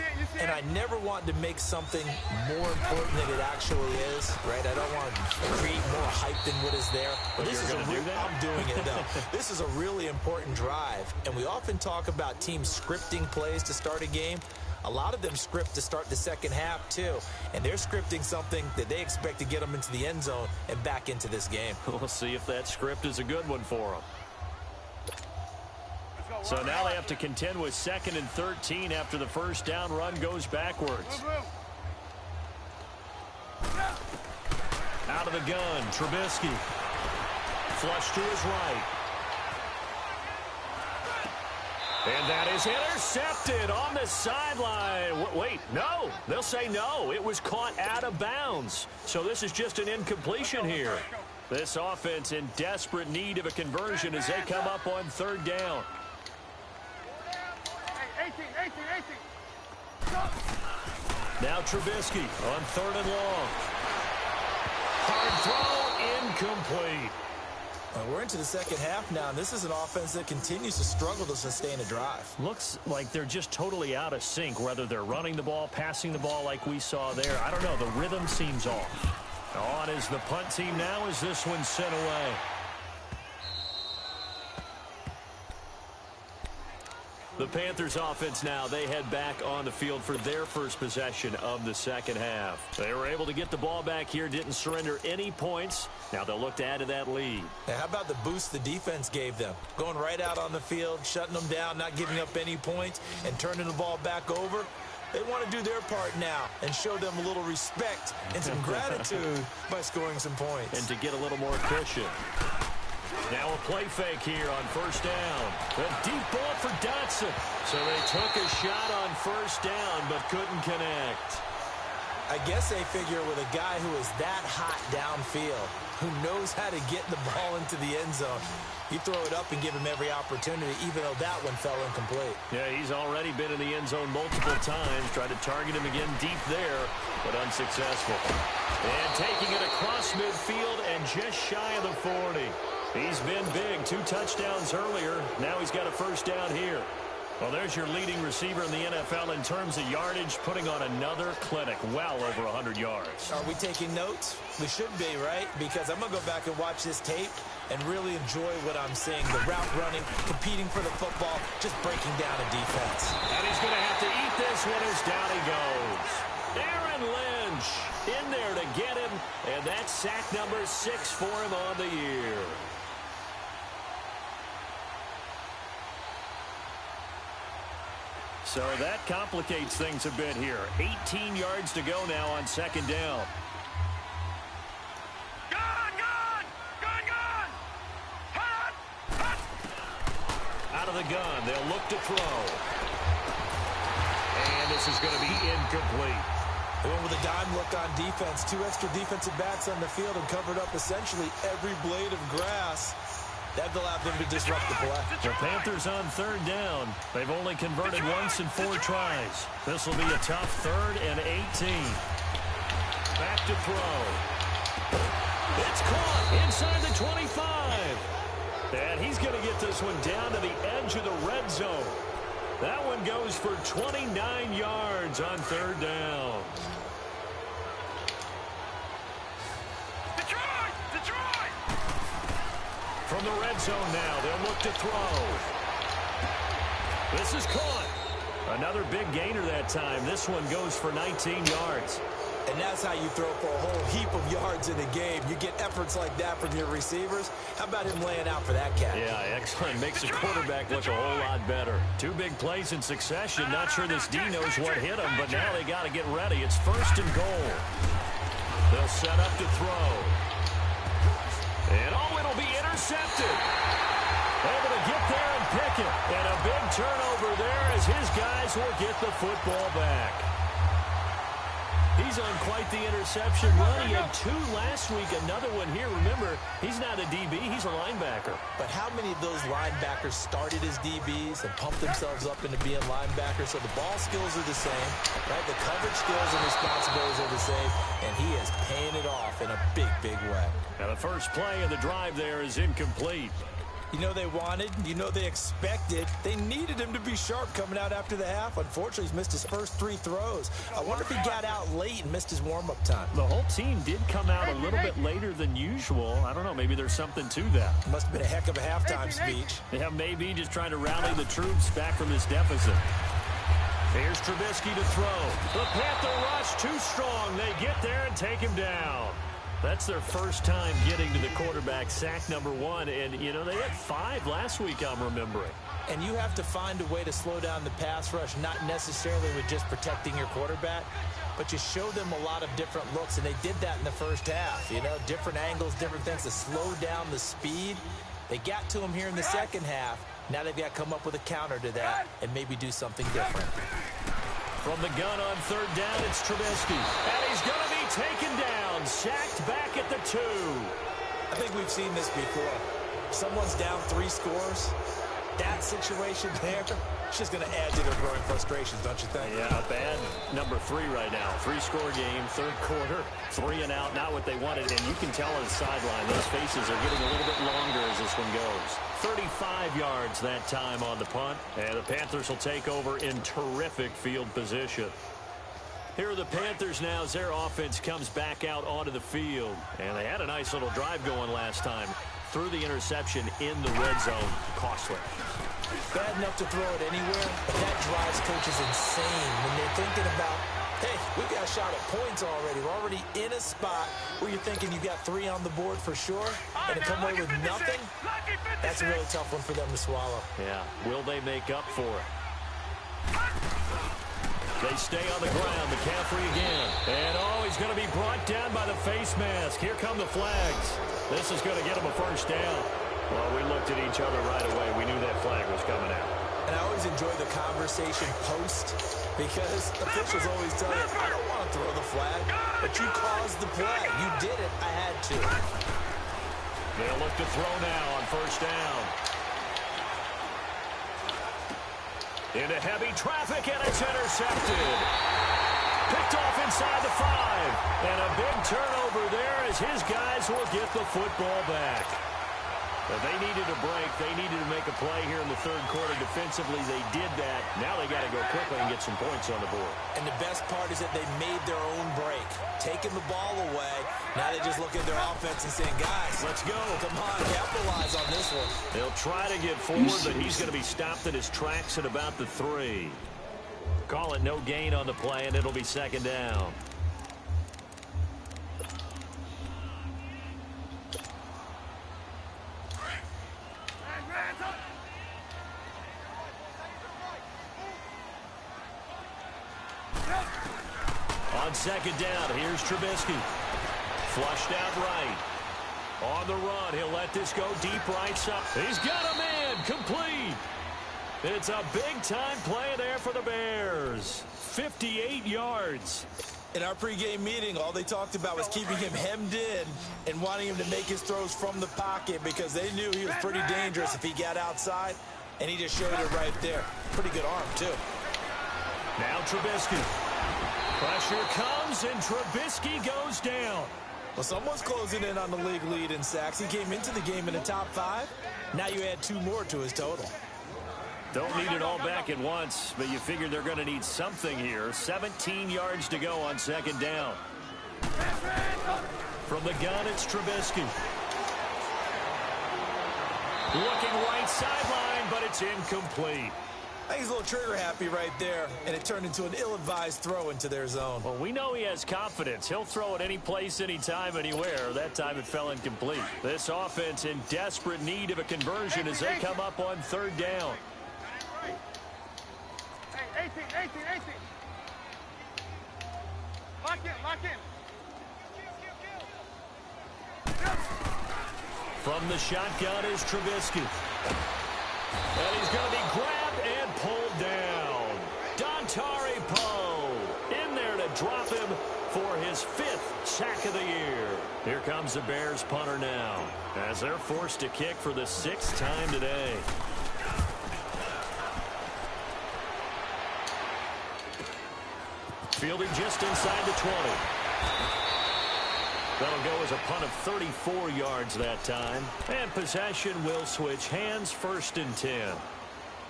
[SPEAKER 6] And I never want to make something more important than it actually is, right? I don't want to create more hype than what is there. But this is I'm doing it, though. This is a really important drive. And we often talk about teams scripting plays to start a game. A lot of them script to start the second half, too. And they're scripting something that they expect to get them into the end zone and back into this game.
[SPEAKER 4] We'll see if that script is a good one for them. So now they have to contend with 2nd and 13 after the first down run goes backwards. Out of the gun, Trubisky. Flush to his right. And that is intercepted on the sideline. Wait, no. They'll say no. It was caught out of bounds. So this is just an incompletion here. This offense in desperate need of a conversion as they come up on third down.
[SPEAKER 5] 18.
[SPEAKER 4] Now Trubisky on third and long. Hard throw, incomplete.
[SPEAKER 6] We're into the second half now, and this is an offense that continues to struggle to sustain a drive.
[SPEAKER 4] Looks like they're just totally out of sync, whether they're running the ball, passing the ball like we saw there. I don't know. The rhythm seems off. On is the punt team now as this one's sent away. The Panthers offense now, they head back on the field for their first possession of the second half. They were able to get the ball back here, didn't surrender any points. Now they'll look to add to that lead.
[SPEAKER 6] Now, how about the boost the defense gave them? Going right out on the field, shutting them down, not giving up any points, and turning the ball back over. They want to do their part now and show them a little respect and some gratitude by scoring some points.
[SPEAKER 4] And to get a little more cushion. Now a play fake here on first down. A deep ball for Dotson. So they took a shot on first down but couldn't connect.
[SPEAKER 6] I guess they figure with a guy who is that hot downfield, who knows how to get the ball into the end zone, you throw it up and give him every opportunity, even though that one fell incomplete.
[SPEAKER 4] Yeah, he's already been in the end zone multiple times. Tried to target him again deep there, but unsuccessful. And taking it across midfield and just shy of the 40. He's been big. 2 touchdowns earlier. Now he's got a first down here. Well, there's your leading receiver in the NFL in terms of yardage, putting on another clinic, well over 100 yards.
[SPEAKER 6] Are we taking notes? We should be, right? Because I'm going to go back and watch this tape and really enjoy what I'm seeing. The route running, competing for the football, just breaking down a defense.
[SPEAKER 4] And he's going to have to eat this one as down he goes. Aaron Lynch in there to get him, and that's sack number 6 for him on the year. So that complicates things a bit here. 18 yards to go now on second down.
[SPEAKER 5] Gun! Hut!
[SPEAKER 4] Out of the gun, they'll look to throw. And this is going to be incomplete.
[SPEAKER 6] They went with a dime look on defense. 2 extra defensive backs on the field and covered up essentially every blade of grass. That allowed them to disrupt the play.
[SPEAKER 4] The Panthers on third down. They've only converted once in 4 tries. This will be a tough 3rd and 18. Back to throw. It's caught inside the 25. And he's going to get this one down to the edge of the red zone. That one goes for 29 yards on third down. From the red zone now, they'll look to throw. This is caught. Another big gainer that time. This one goes for 19 yards.
[SPEAKER 6] And that's how you throw for a whole heap of yards in a game. You get efforts like that from your receivers. How about him laying out for that catch?
[SPEAKER 4] Yeah, excellent. Makes the quarterback look a whole lot better. 2 big plays in succession. Not sure this D knows what hit him, but now they got to get ready. It's 1st and goal. They'll set up to throw. And it'll be intercepted. Able to get there and pick it. And a big turnover there as his guys will get the football back. He's on quite the interception run. He had 2 last week, another one here. Remember, he's not a DB, he's a linebacker.
[SPEAKER 6] But how many of those linebackers started as DBs and pumped themselves up into being linebackers? So the ball skills are the same, right? The coverage skills and responsibilities are the same, and he is paying it off in a big, big way.
[SPEAKER 4] Now the first play of the drive there is incomplete.
[SPEAKER 6] You know they wanted, you know they expected. They needed him to be sharp coming out after the half. Unfortunately, he's missed his first 3 throws. I wonder if he got out late and missed his warm-up time.
[SPEAKER 4] The whole team did come out a little bit later than usual. I don't know, maybe there's something to that.
[SPEAKER 6] Must have been a heck of a halftime speech.
[SPEAKER 4] Yeah, maybe just trying to rally the troops back from this deficit. Here's Trubisky to throw. The Panther rush too strong. They get there and take him down. That's their first time getting to the quarterback, sack number 1. And, you know, they had 5 last week, I'm remembering.
[SPEAKER 6] And you have to find a way to slow down the pass rush, not necessarily with just protecting your quarterback, but you show them a lot of different looks, and they did that in the first half. You know, different angles, different things to slow down the speed. They got to him here in the second half. Now they've got to come up with a counter to that and maybe do something different.
[SPEAKER 4] From the gun on 3rd down, it's Trubisky. And he's going to be taken down, sacked back at the 2.
[SPEAKER 6] I think we've seen this before. Someone's down 3 scores. That situation there, it's just going to add to their growing frustrations, don't you think?
[SPEAKER 4] Yeah, bad number 3 right now. 3-score game, 3rd quarter, 3 and out, not what they wanted. And you can tell on the sideline, those faces are getting a little bit longer as this one goes. 35 yards that time on the punt. And the Panthers will take over in terrific field position. Here are the Panthers now as their offense comes back out onto the field. And they had a nice little drive going last time. Through the interception in the red zone. Costly.
[SPEAKER 6] Bad enough to throw it anywhere, but that drives coaches insane when they're thinking about, hey, we got a shot at points already. We're already in a spot where you're thinking you got 3 on the board for sure, and to come away with nothing, that's a really tough one for them to swallow.
[SPEAKER 4] Yeah. Will they make up for it? They stay on the ground. McCaffrey again. And, he's going to be brought down by the face mask. Here come the flags. This is going to get him a first down. Well, we looked at each other right away. We knew that flag was coming out.
[SPEAKER 6] And I always enjoy the conversation post because officials always tell you, I don't want to throw the flag, but you caused the play. You did it. I had to.
[SPEAKER 4] They'll look to throw now on 1st down. Into heavy traffic, and it's intercepted. Picked off inside the 5. And a big turnover there as his guys will get the football back. But they needed a break. They needed to make a play here in the 3rd quarter. Defensively, they did that. Now they got to go quickly and get some points on the board.
[SPEAKER 6] And the best part is that they made their own break. Taking the ball away. Now they just look at their offense and saying, guys, let's go. Come on, capitalize on this one.
[SPEAKER 4] They'll try to get forward, but he's going to be stopped in his tracks at about the 3. Call it no gain on the play, and it'll be 2nd down. On 2nd down, here's Trubisky. Flushed out right. On the run, he'll let this go deep right side. He's got a man, complete. It's a big-time play there for the Bears. 58 yards.
[SPEAKER 6] In our pregame meeting, all they talked about was keeping him hemmed in and wanting him to make his throws from the pocket because they knew he was pretty dangerous if he got outside, and he just showed it right there. Pretty good arm, too.
[SPEAKER 4] Now Trubisky. Pressure comes, and Trubisky goes down.
[SPEAKER 6] Well, someone's closing in on the league lead in sacks. He came into the game in the top 5. Now you add 2 more to his total.
[SPEAKER 4] Don't need it all back at once, but you figure they're going to need something here. 17 yards to go on 2nd down. From the gun, it's Trubisky. Looking right sideline, but it's incomplete.
[SPEAKER 6] I think he's a little trigger happy right there, and it turned into an ill-advised throw into their zone.
[SPEAKER 4] Well, we know he has confidence. He'll throw it any place, anytime, anywhere. That time it fell incomplete. This offense in desperate need of a conversion as they come up on third down.
[SPEAKER 5] Hey, 18. Lock in.
[SPEAKER 4] From the shotgun is Trubisky. And he's going to be grabbed and pulled down. Dontari Poe in there to drop him for his 5th sack of the year. Here comes the Bears punter now as they're forced to kick for the 6th time today. Fielding just inside the 20. That'll go as a punt of 34 yards that time. And possession will switch hands, 1st and 10.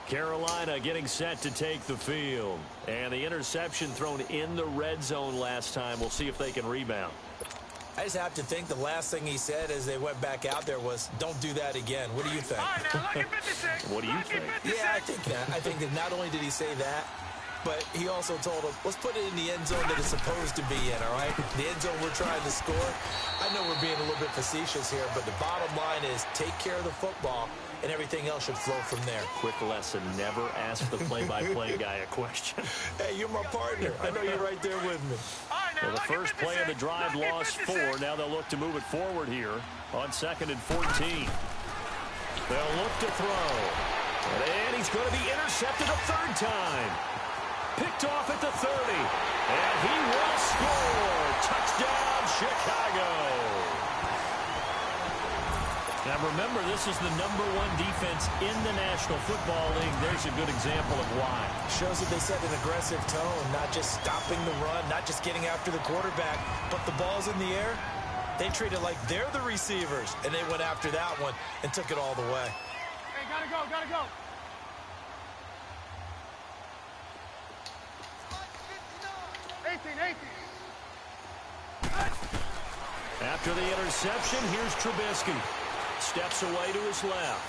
[SPEAKER 4] Carolina getting set to take the field. And the interception thrown in the red zone last time. We'll see if they can rebound.
[SPEAKER 6] I just have to think the last thing he said as they went back out there was, don't do that again. What do you think?
[SPEAKER 5] All right, now, lock in 56.
[SPEAKER 4] What do you think?
[SPEAKER 6] Yeah, I think that. I think that not only did he say that, but he also told him, let's put it in the end zone that it's supposed to be in, all right? The end zone we're trying to score. I know we're being a little bit facetious here, but the bottom line is take care of the football, and everything else should flow from there.
[SPEAKER 4] Quick lesson, never ask the play-by-play guy a question.
[SPEAKER 6] Hey, you're my partner. I know you're right there with me.
[SPEAKER 5] All right, now,
[SPEAKER 4] Well, the first play of the drive lost 4. Now they'll look to move it forward here on 2nd and 14. They'll look to throw. And he's going to be intercepted a 3rd time. Picked off at the 30. And he will score. Touchdown, Chicago. Now remember, this is the #1 defense in the National Football League. There's a good example of why.
[SPEAKER 6] Shows that they set an aggressive tone, not just stopping the run, not just getting after the quarterback, but the ball's in the air. They treat it like they're the receivers, and they went after that one and took it all the way.
[SPEAKER 5] Hey, gotta go.
[SPEAKER 4] After the interception, here's Trubisky. Steps away to his left.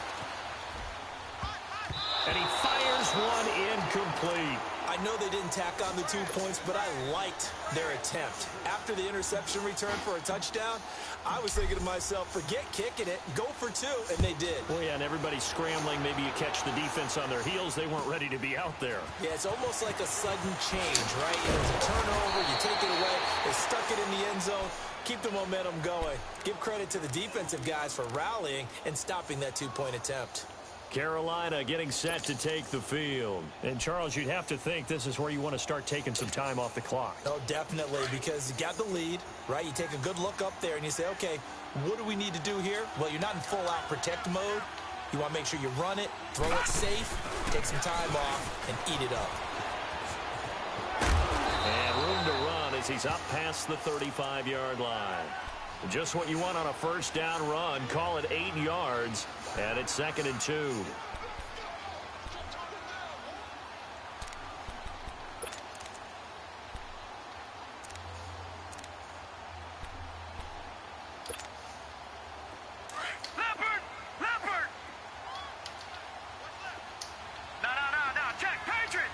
[SPEAKER 4] And he fires one incomplete.
[SPEAKER 6] I know they didn't tack on the 2 points, but I liked their attempt. After the interception return for a touchdown, I was thinking to myself, forget kicking it, go for 2, and they did.
[SPEAKER 4] Well, yeah, and everybody's scrambling. Maybe you catch the defense on their heels. They weren't ready to be out there.
[SPEAKER 6] Yeah, it's almost like a sudden change, right? There's a turnover, you take it away, they stuck it in the end zone. Keep the momentum going. Give credit to the defensive guys for rallying and stopping that 2-point attempt.
[SPEAKER 4] Carolina getting set to take the field. And, Charles, you'd have to think this is where you want to start taking some time off the clock.
[SPEAKER 6] Oh, definitely, because you got the lead, right? You take a good look up there and you say, okay, what do we need to do here? Well, you're not in full-out protect mode. You want to make sure you run it, throw it safe, take some time off, and eat it up.
[SPEAKER 4] And room to run as he's up past the 35-yard line. Just what you want on a first down run. Call it 8 yards, and it's 2nd and 2.
[SPEAKER 5] Leopard! No, check, Patriot!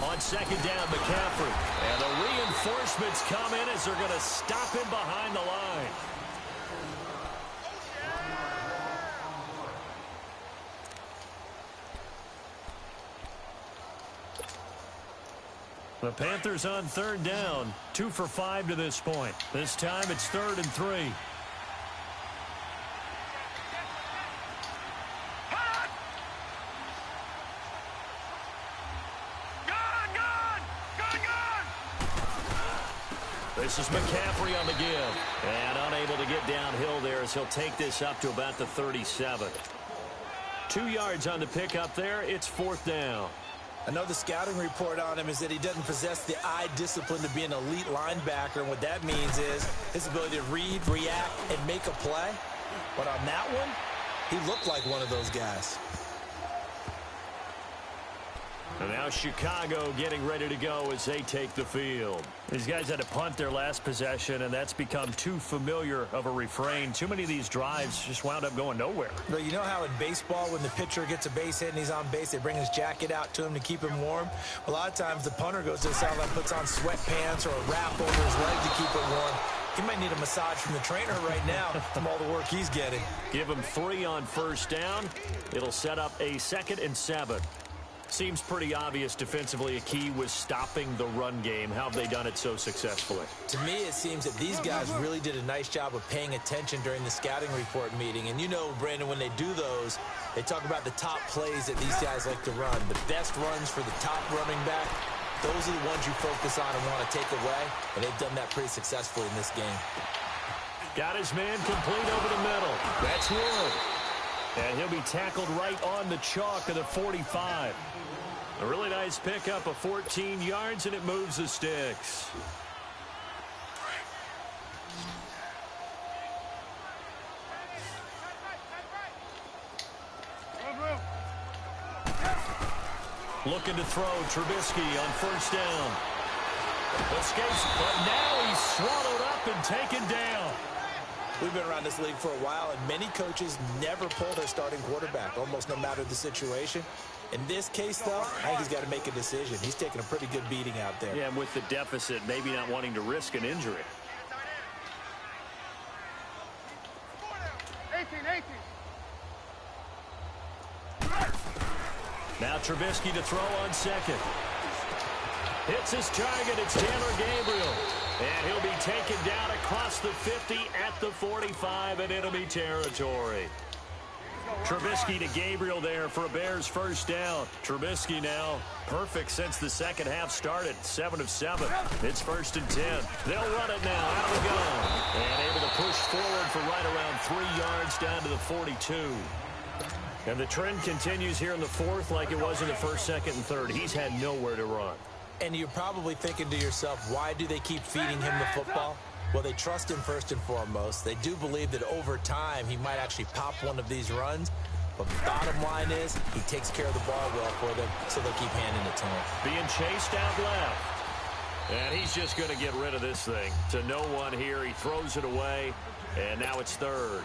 [SPEAKER 4] On 2nd down, McCaffrey. And the reinforcements come in as they're going to stop him behind the line. The Panthers on 3rd down. 2 for 5 to this point. This time it's 3rd and 3. This is McCaffrey on the give. And unable to get downhill there as he'll take this up to about the 37. 2 yards on the pickup there. It's 4th down.
[SPEAKER 6] I know the scouting report on him is that he doesn't possess the eye discipline to be an elite linebacker. And what that means is his ability to read, react, and make a play. But on that one, he looked like one of those guys.
[SPEAKER 4] And now Chicago getting ready to go as they take the field. These guys had to punt their last possession, and that's become too familiar of a refrain. Too many of these drives just wound up going nowhere.
[SPEAKER 6] But you know how in baseball, when the pitcher gets a base hit and he's on base, they bring his jacket out to him to keep him warm? A lot of times the punter goes to the sideline, puts on sweatpants or a wrap over his leg to keep it warm. He might need a massage from the trainer right now from all the work he's getting.
[SPEAKER 4] Give him 3 on first down. It'll set up a 2nd and 7. Seems pretty obvious defensively a key was stopping the run game. How have they done it so successfully?
[SPEAKER 6] To me, it seems that these guys really did a nice job of paying attention during the scouting report meeting. And you know, Brandon, when they do those, they talk about the top plays that these guys like to run. The best runs for the top running back, those are the ones you focus on and want to take away. And they've done that pretty successfully in this game.
[SPEAKER 4] Got his man complete over the middle. That's Wood. And he'll be tackled right on the chalk of the 45. A really nice pickup of 14 yards, and it moves the sticks. Looking to throw Trubisky on first down. Escapes, but now he's swallowed up and taken down.
[SPEAKER 6] We've been around this league for a while, and many coaches never pull their starting quarterback, almost no matter the situation. In this case, though, I think he's got to make a decision. He's taking a pretty good beating out there.
[SPEAKER 4] Yeah, and with the deficit, maybe not wanting to risk an injury.
[SPEAKER 5] 18.
[SPEAKER 4] Now Trubisky to throw on second. Hits his target. It's Taylor Gabriel. And he'll be taken down across the 50 at the 45, and it'll be territory. Trubisky to Gabriel there for a Bears first down. Trubisky now perfect since the second half started. 7 of 7. It's 1st and 10. They'll run it now. Out we go. And able to push forward for right around 3 yards down to the 42. And the trend continues here in the 4th like it was in the 1st, 2nd, and 3rd. He's had nowhere to run.
[SPEAKER 6] And you're probably thinking to yourself, why do they keep feeding him the football? Well, they trust him first and foremost. They do believe that over time he might actually pop one of these runs. But the bottom line is he takes care of the ball well for them, so they'll keep handing it to him.
[SPEAKER 4] Being chased out left. And he's just going to get rid of this thing. To no one here. He throws it away. And now it's 3rd.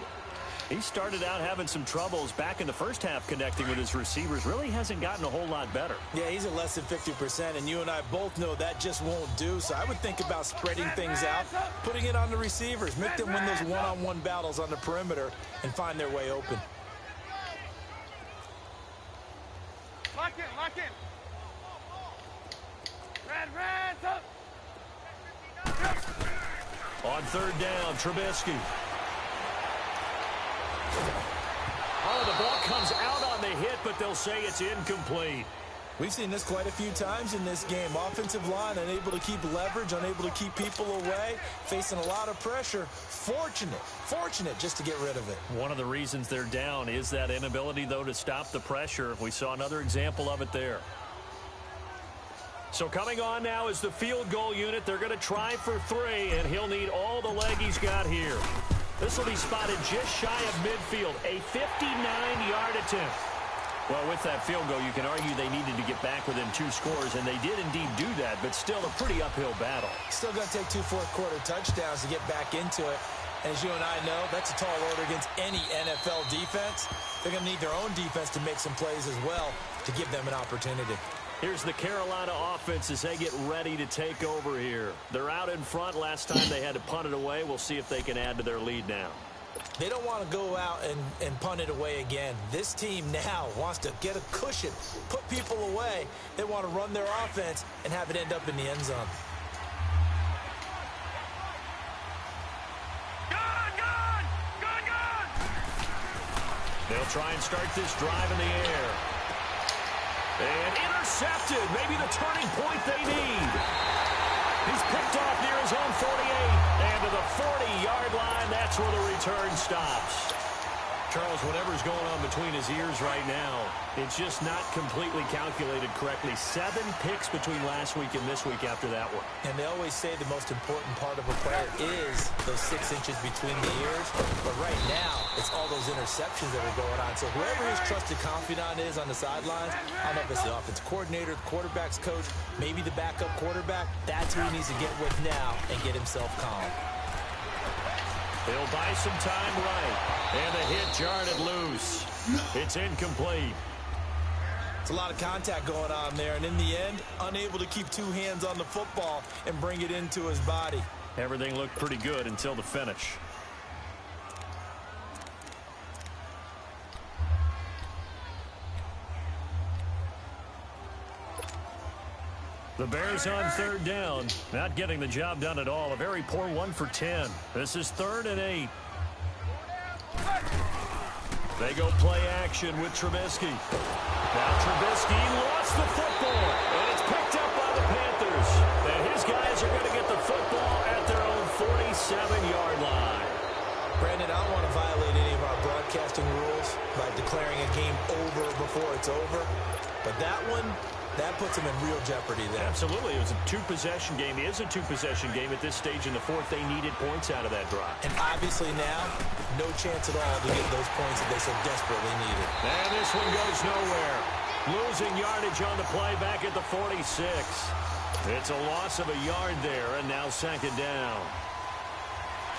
[SPEAKER 4] He started out having some troubles back in the first half connecting with his receivers. Really hasn't gotten a whole lot better.
[SPEAKER 6] Yeah, he's at less than 50%, and you and I both know that just won't do. So I would think about spreading things out, putting it on the receivers, make them win those one-on-one battles on the perimeter, and find their way open.
[SPEAKER 5] Lock in. Red, up.
[SPEAKER 4] On 3rd down, Trubisky. Oh, the ball comes out on the hit, but they'll say it's incomplete.
[SPEAKER 6] We've seen this quite a few times in this game. Offensive line unable to keep leverage, unable to keep people away, facing a lot of pressure. Fortunate just to get rid of it.
[SPEAKER 4] One of the reasons they're down is that inability, though, to stop the pressure. We saw another example of it there. So coming on now is the field goal unit. They're going to try for 3, and he'll need all the leg he's got here. This will be spotted just shy of midfield, a 59-yard attempt. Well, with that field goal, you can argue they needed to get back within 2 scores, and they did indeed do that, but still a pretty uphill battle.
[SPEAKER 6] Still going to take 2 fourth-quarter touchdowns to get back into it. And as you and I know, that's a tall order against any NFL defense. They're going to need their own defense to make some plays as well to give them an opportunity.
[SPEAKER 4] Here's the Carolina offense as they get ready to take over here. They're out in front. Last time they had to punt it away. We'll see if they can add to their lead now.
[SPEAKER 6] They don't want to go out and punt it away again. This team now wants to get a cushion, put people away. They want to run their offense and have it end up in the end zone.
[SPEAKER 5] Gun!
[SPEAKER 4] They'll try and start this drive in the air. And intercepted. Maybe the turning point they need. He's picked off near his own 48. And to the 40-yard line, that's where the return stops. Charles, whatever's going on between his ears right now, it's just not completely calculated correctly. 7 picks between last week and this week after that one.
[SPEAKER 6] And they always say the most important part of a player is those 6 inches between the ears. But right now, it's all those interceptions that are going on. So whoever his trusted confidant is on the sidelines, I don't know if it's the offensive coordinator, the quarterback's coach, maybe the backup quarterback, that's who he needs to get with now and get himself calm.
[SPEAKER 4] He'll buy some time right. And the hit jarred it loose. It's incomplete.
[SPEAKER 6] It's a lot of contact going on there, and in the end, unable to keep 2 hands on the football and bring it into his body.
[SPEAKER 4] Everything looked pretty good until the finish. The Bears on 3rd down. Not getting the job done at all. A very poor 1 for 10. This is 3rd and 8. They go play action with Trubisky. Now Trubisky lost the football, and it's picked up by the Panthers. And his guys are going to get the football at their own 47-yard line.
[SPEAKER 6] Brandon, I don't want to violate any of our broadcasting rules by declaring a game over before it's over. But that one, that puts them in real jeopardy there.
[SPEAKER 4] Absolutely. It was a 2-possession game. It is a 2-possession game at this stage in the 4th. They needed points out of that drive.
[SPEAKER 6] And obviously now, no chance at all to get those points that they so desperately needed.
[SPEAKER 4] And this one goes nowhere. Losing yardage on the play back at the 46. It's a loss of a yard there, and now 2nd down.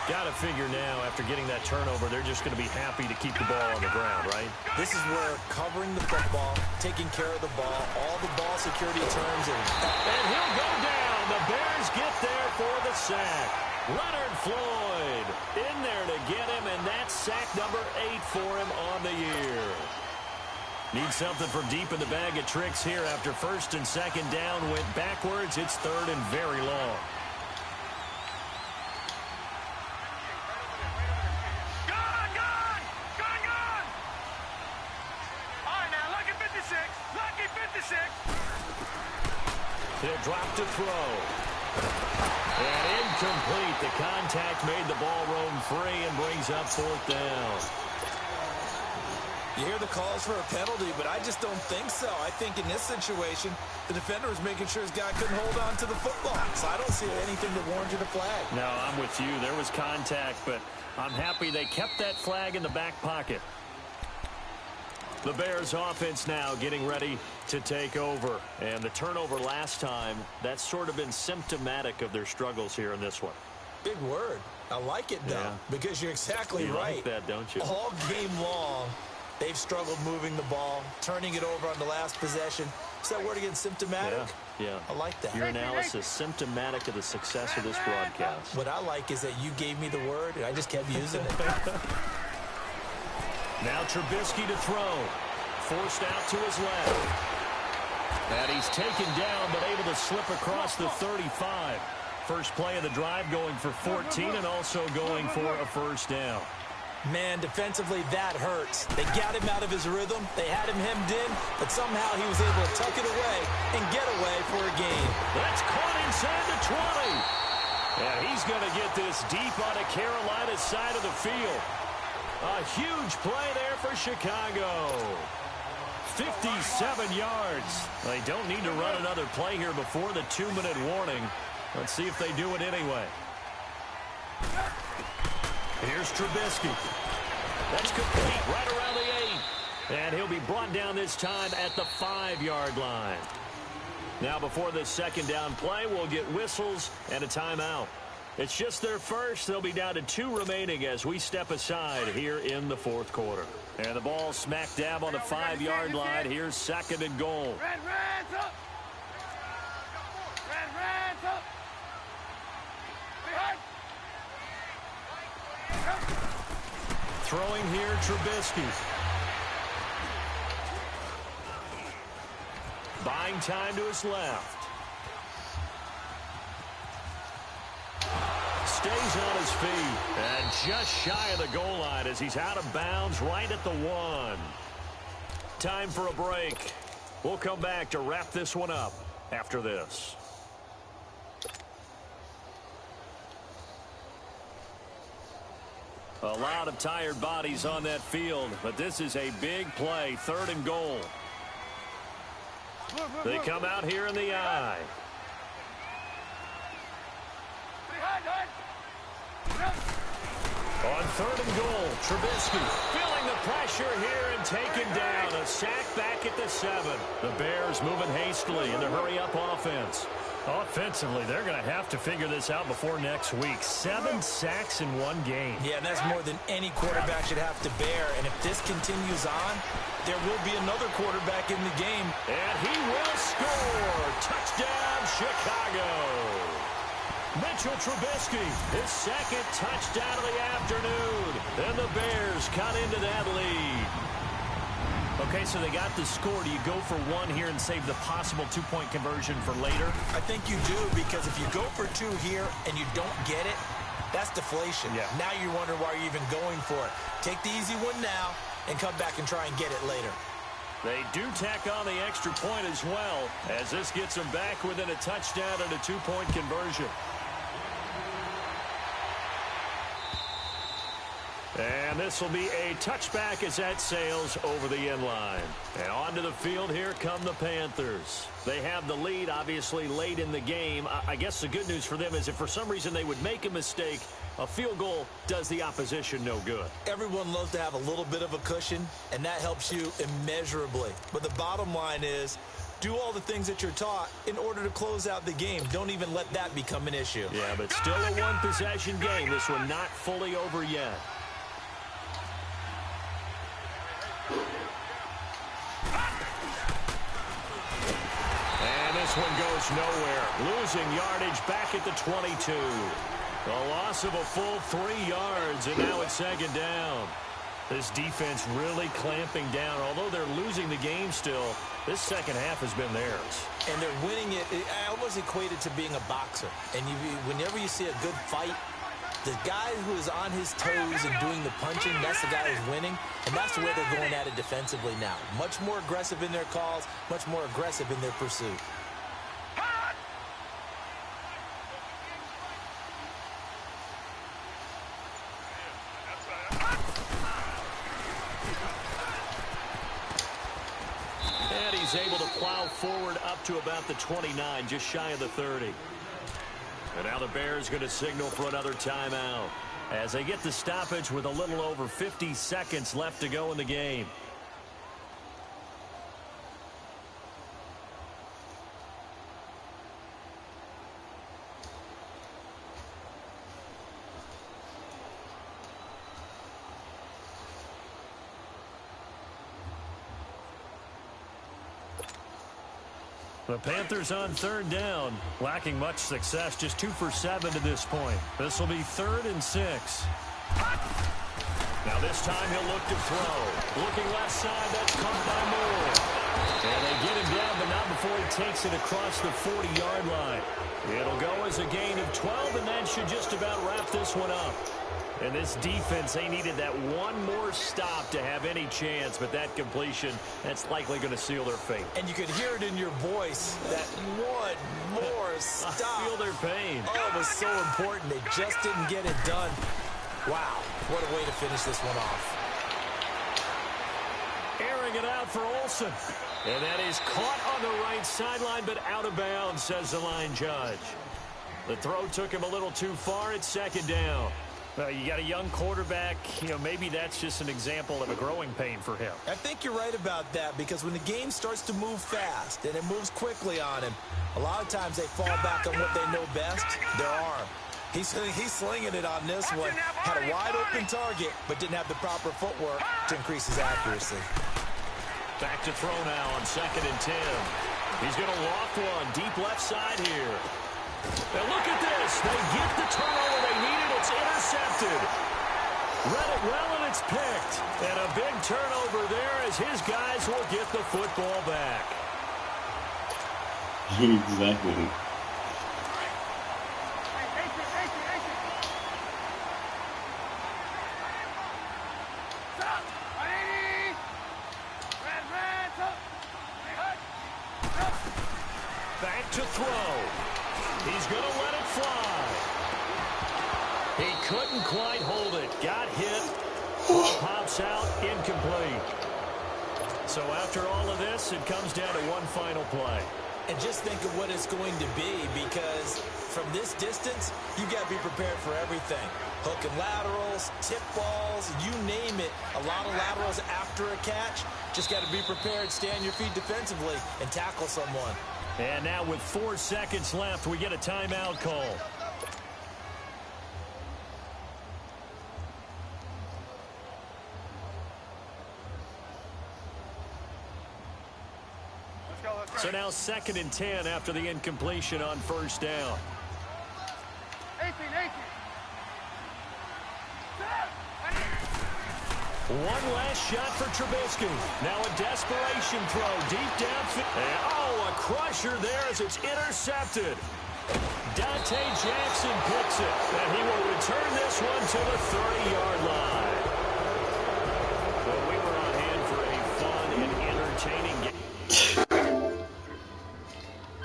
[SPEAKER 4] Got to figure now, after getting that turnover, they're just going to be happy to keep the ball on the ground, right?
[SPEAKER 6] This is where covering the football, taking care of the ball, all the ball security terms.
[SPEAKER 4] And he'll go down. The Bears get there for the sack. Leonard Floyd in there to get him, and that's sack number 8 for him on the year. Need something from deep in the bag of tricks here after 1st and 2nd down. Went backwards. It's 3rd and very long. He'll drop to throw. And incomplete. The contact made the ball roam free and brings up 4th down.
[SPEAKER 6] You hear the calls for a penalty, but I just don't think so. I think in this situation, the defender was making sure his guy couldn't hold on to the football. So I don't see anything that warranted a flag.
[SPEAKER 4] No, I'm with you. There was contact, but I'm happy they kept that flag in the back pocket. The Bears offense now getting ready to take over. And the turnover last time, that's sort of been symptomatic of their struggles here in this one.
[SPEAKER 6] Big word. I like it, though, because you're exactly right.
[SPEAKER 4] You like that, don't you?
[SPEAKER 6] All game long, they've struggled moving the ball, turning it over on the last possession. Is that word again, symptomatic?
[SPEAKER 4] Yeah.
[SPEAKER 6] I like that.
[SPEAKER 4] Your analysis, symptomatic of the success of this broadcast.
[SPEAKER 6] What I like is that you gave me the word, and I just kept using it.
[SPEAKER 4] Now Trubisky to throw. Forced out to his left. And he's taken down, but able to slip across the 35. First play of the drive going for 14 and also going for a 1st down.
[SPEAKER 6] Man, defensively, that hurts. They got him out of his rhythm. They had him hemmed in, but somehow he was able to tuck it away and get away for a gain.
[SPEAKER 4] That's caught inside the 20. And he's going to get this deep on a Carolina side of the field. A huge play there for Chicago. 57 yards. They don't need to run another play here before the 2-minute warning. Let's see if they do it anyway. Here's Trubisky. That's complete right around the 8. And he'll be brought down this time at the 5-yard line. Now before this 2nd down play, we'll get whistles and a timeout. It's just their first. They'll be down to 2 remaining as we step aside here in the 4th quarter. And the ball smack dab on the 5-yard line. Here's 2nd and goal.
[SPEAKER 5] Reds up. Reds up.
[SPEAKER 4] Throwing here, Trubisky. Buying time to his left. Stays on his feet and just shy of the goal line as he's out of bounds right at the 1. Time for a break. We'll come back to wrap this one up after this. A lot of tired bodies on that field, but this is a big play, 3rd and goal. They come out here in the I. On 3rd and goal, Trubisky feeling the pressure here and taken down. A sack back at the 7. The Bears moving hastily in the hurry-up offense. Offensively, they're going to have to figure this out before next week. 7 sacks in one game.
[SPEAKER 6] Yeah, and that's more than any quarterback should have to bear. And if this continues on, there will be another quarterback in the game.
[SPEAKER 4] And he will score. Touchdown, Chicago. Mitchell Trubisky, his 2nd touchdown of the afternoon. And the Bears cut into that lead. Okay, so they got the score. Do you go for 1 here and save the possible 2-point conversion for later?
[SPEAKER 6] I think you do, because if you go for 2 here and you don't get it, that's deflation.
[SPEAKER 4] Yeah.
[SPEAKER 6] Now you wonder why you're even going for it. Take the easy one now and come back and try and get it later.
[SPEAKER 4] They do tack on the extra point as well, as this gets them back within a touchdown and a 2-point conversion. And this will be a touchback as that sails over the end line. And onto the field, here come the Panthers. They have the lead, obviously, late in the game. I guess the good news for them is if for some reason they would make a mistake, a field goal does the opposition no good.
[SPEAKER 6] Everyone loves to have a little bit of a cushion, and that helps you immeasurably. But the bottom line is, do all the things that you're taught in order to close out the game. Don't even let that become an issue.
[SPEAKER 4] Yeah, but still a one-possession game. This one not fully over yet. And this one goes nowhere. Losing yardage back at the 22. A loss of a full 3 yards, and now it's 2nd down. This defense really clamping down. Although they're losing the game still, this second half has been theirs.
[SPEAKER 6] And they're winning it. I almost equate it to being a boxer. And whenever you see a good fight, the guy who is on his toes and doing the punching, that's the guy who's winning. And that's the way they're going at it defensively now. Much more aggressive in their calls, much more aggressive in their pursuit.
[SPEAKER 4] And he's able to plow forward up to about the 29, just shy of the 30. And now the Bears going to signal for another timeout as they get the stoppage with a little over 50 seconds left to go in the game. The Panthers on 3rd down, lacking much success, just 2 for 7 to this point. This will be 3rd and 6. Now this time he'll look to throw. Looking left side, that's caught by Moore. And they get him down, but not before he takes it across the 40-yard line. It'll go as a gain of 12, and that should just about wrap this one up. And this defense, they needed that one more stop to have any chance, but that completion, that's likely going to seal their fate.
[SPEAKER 6] And you could hear it in your voice, that one more stop.
[SPEAKER 4] I feel their pain.
[SPEAKER 6] Oh, it was so important. They just didn't get it done. Wow, what a way to finish this one off.
[SPEAKER 4] Airing it out for Olsen. And that is caught on the right sideline, but out of bounds, says the line judge. The throw took him a little too far. It's 2nd down. You got a young quarterback, maybe that's just an example of a growing pain for him.
[SPEAKER 6] I think you're right about that, because when the game starts to move fast and it moves quickly on him, a lot of times they fall back on what they know best, their arm. He's slinging it on this one. Had a wide open target, but didn't have the proper footwork to increase his accuracy.
[SPEAKER 4] Back to throw now on 2nd and 10. He's going to loft one deep left side here. And look at this. They get the turnover they needed. It's intercepted. Read it well, and it's picked. And a big turnover there as his guys will get the football back.
[SPEAKER 7] Exactly.
[SPEAKER 4] Back to throw. He's going to let it fly. He couldn't quite hold it. Got hit. Ball pops out. Incomplete. So after all of this, it comes down to one final play.
[SPEAKER 6] And just think of what it's going to be, because from this distance, you got to be prepared for everything. Hook and laterals, tip balls, you name it. A lot of laterals after a catch. Just got to be prepared, stay on your feet defensively, and tackle someone.
[SPEAKER 4] And now with 4 seconds left, we get a timeout call. So now 2nd and 10 after the incompletion on first down.
[SPEAKER 5] 18.
[SPEAKER 4] One last shot for Trubisky. Now a desperation throw deep downfield. Oh, a crusher there as it's intercepted. Dante Jackson picks it, and he will return this one to the 30-yard line.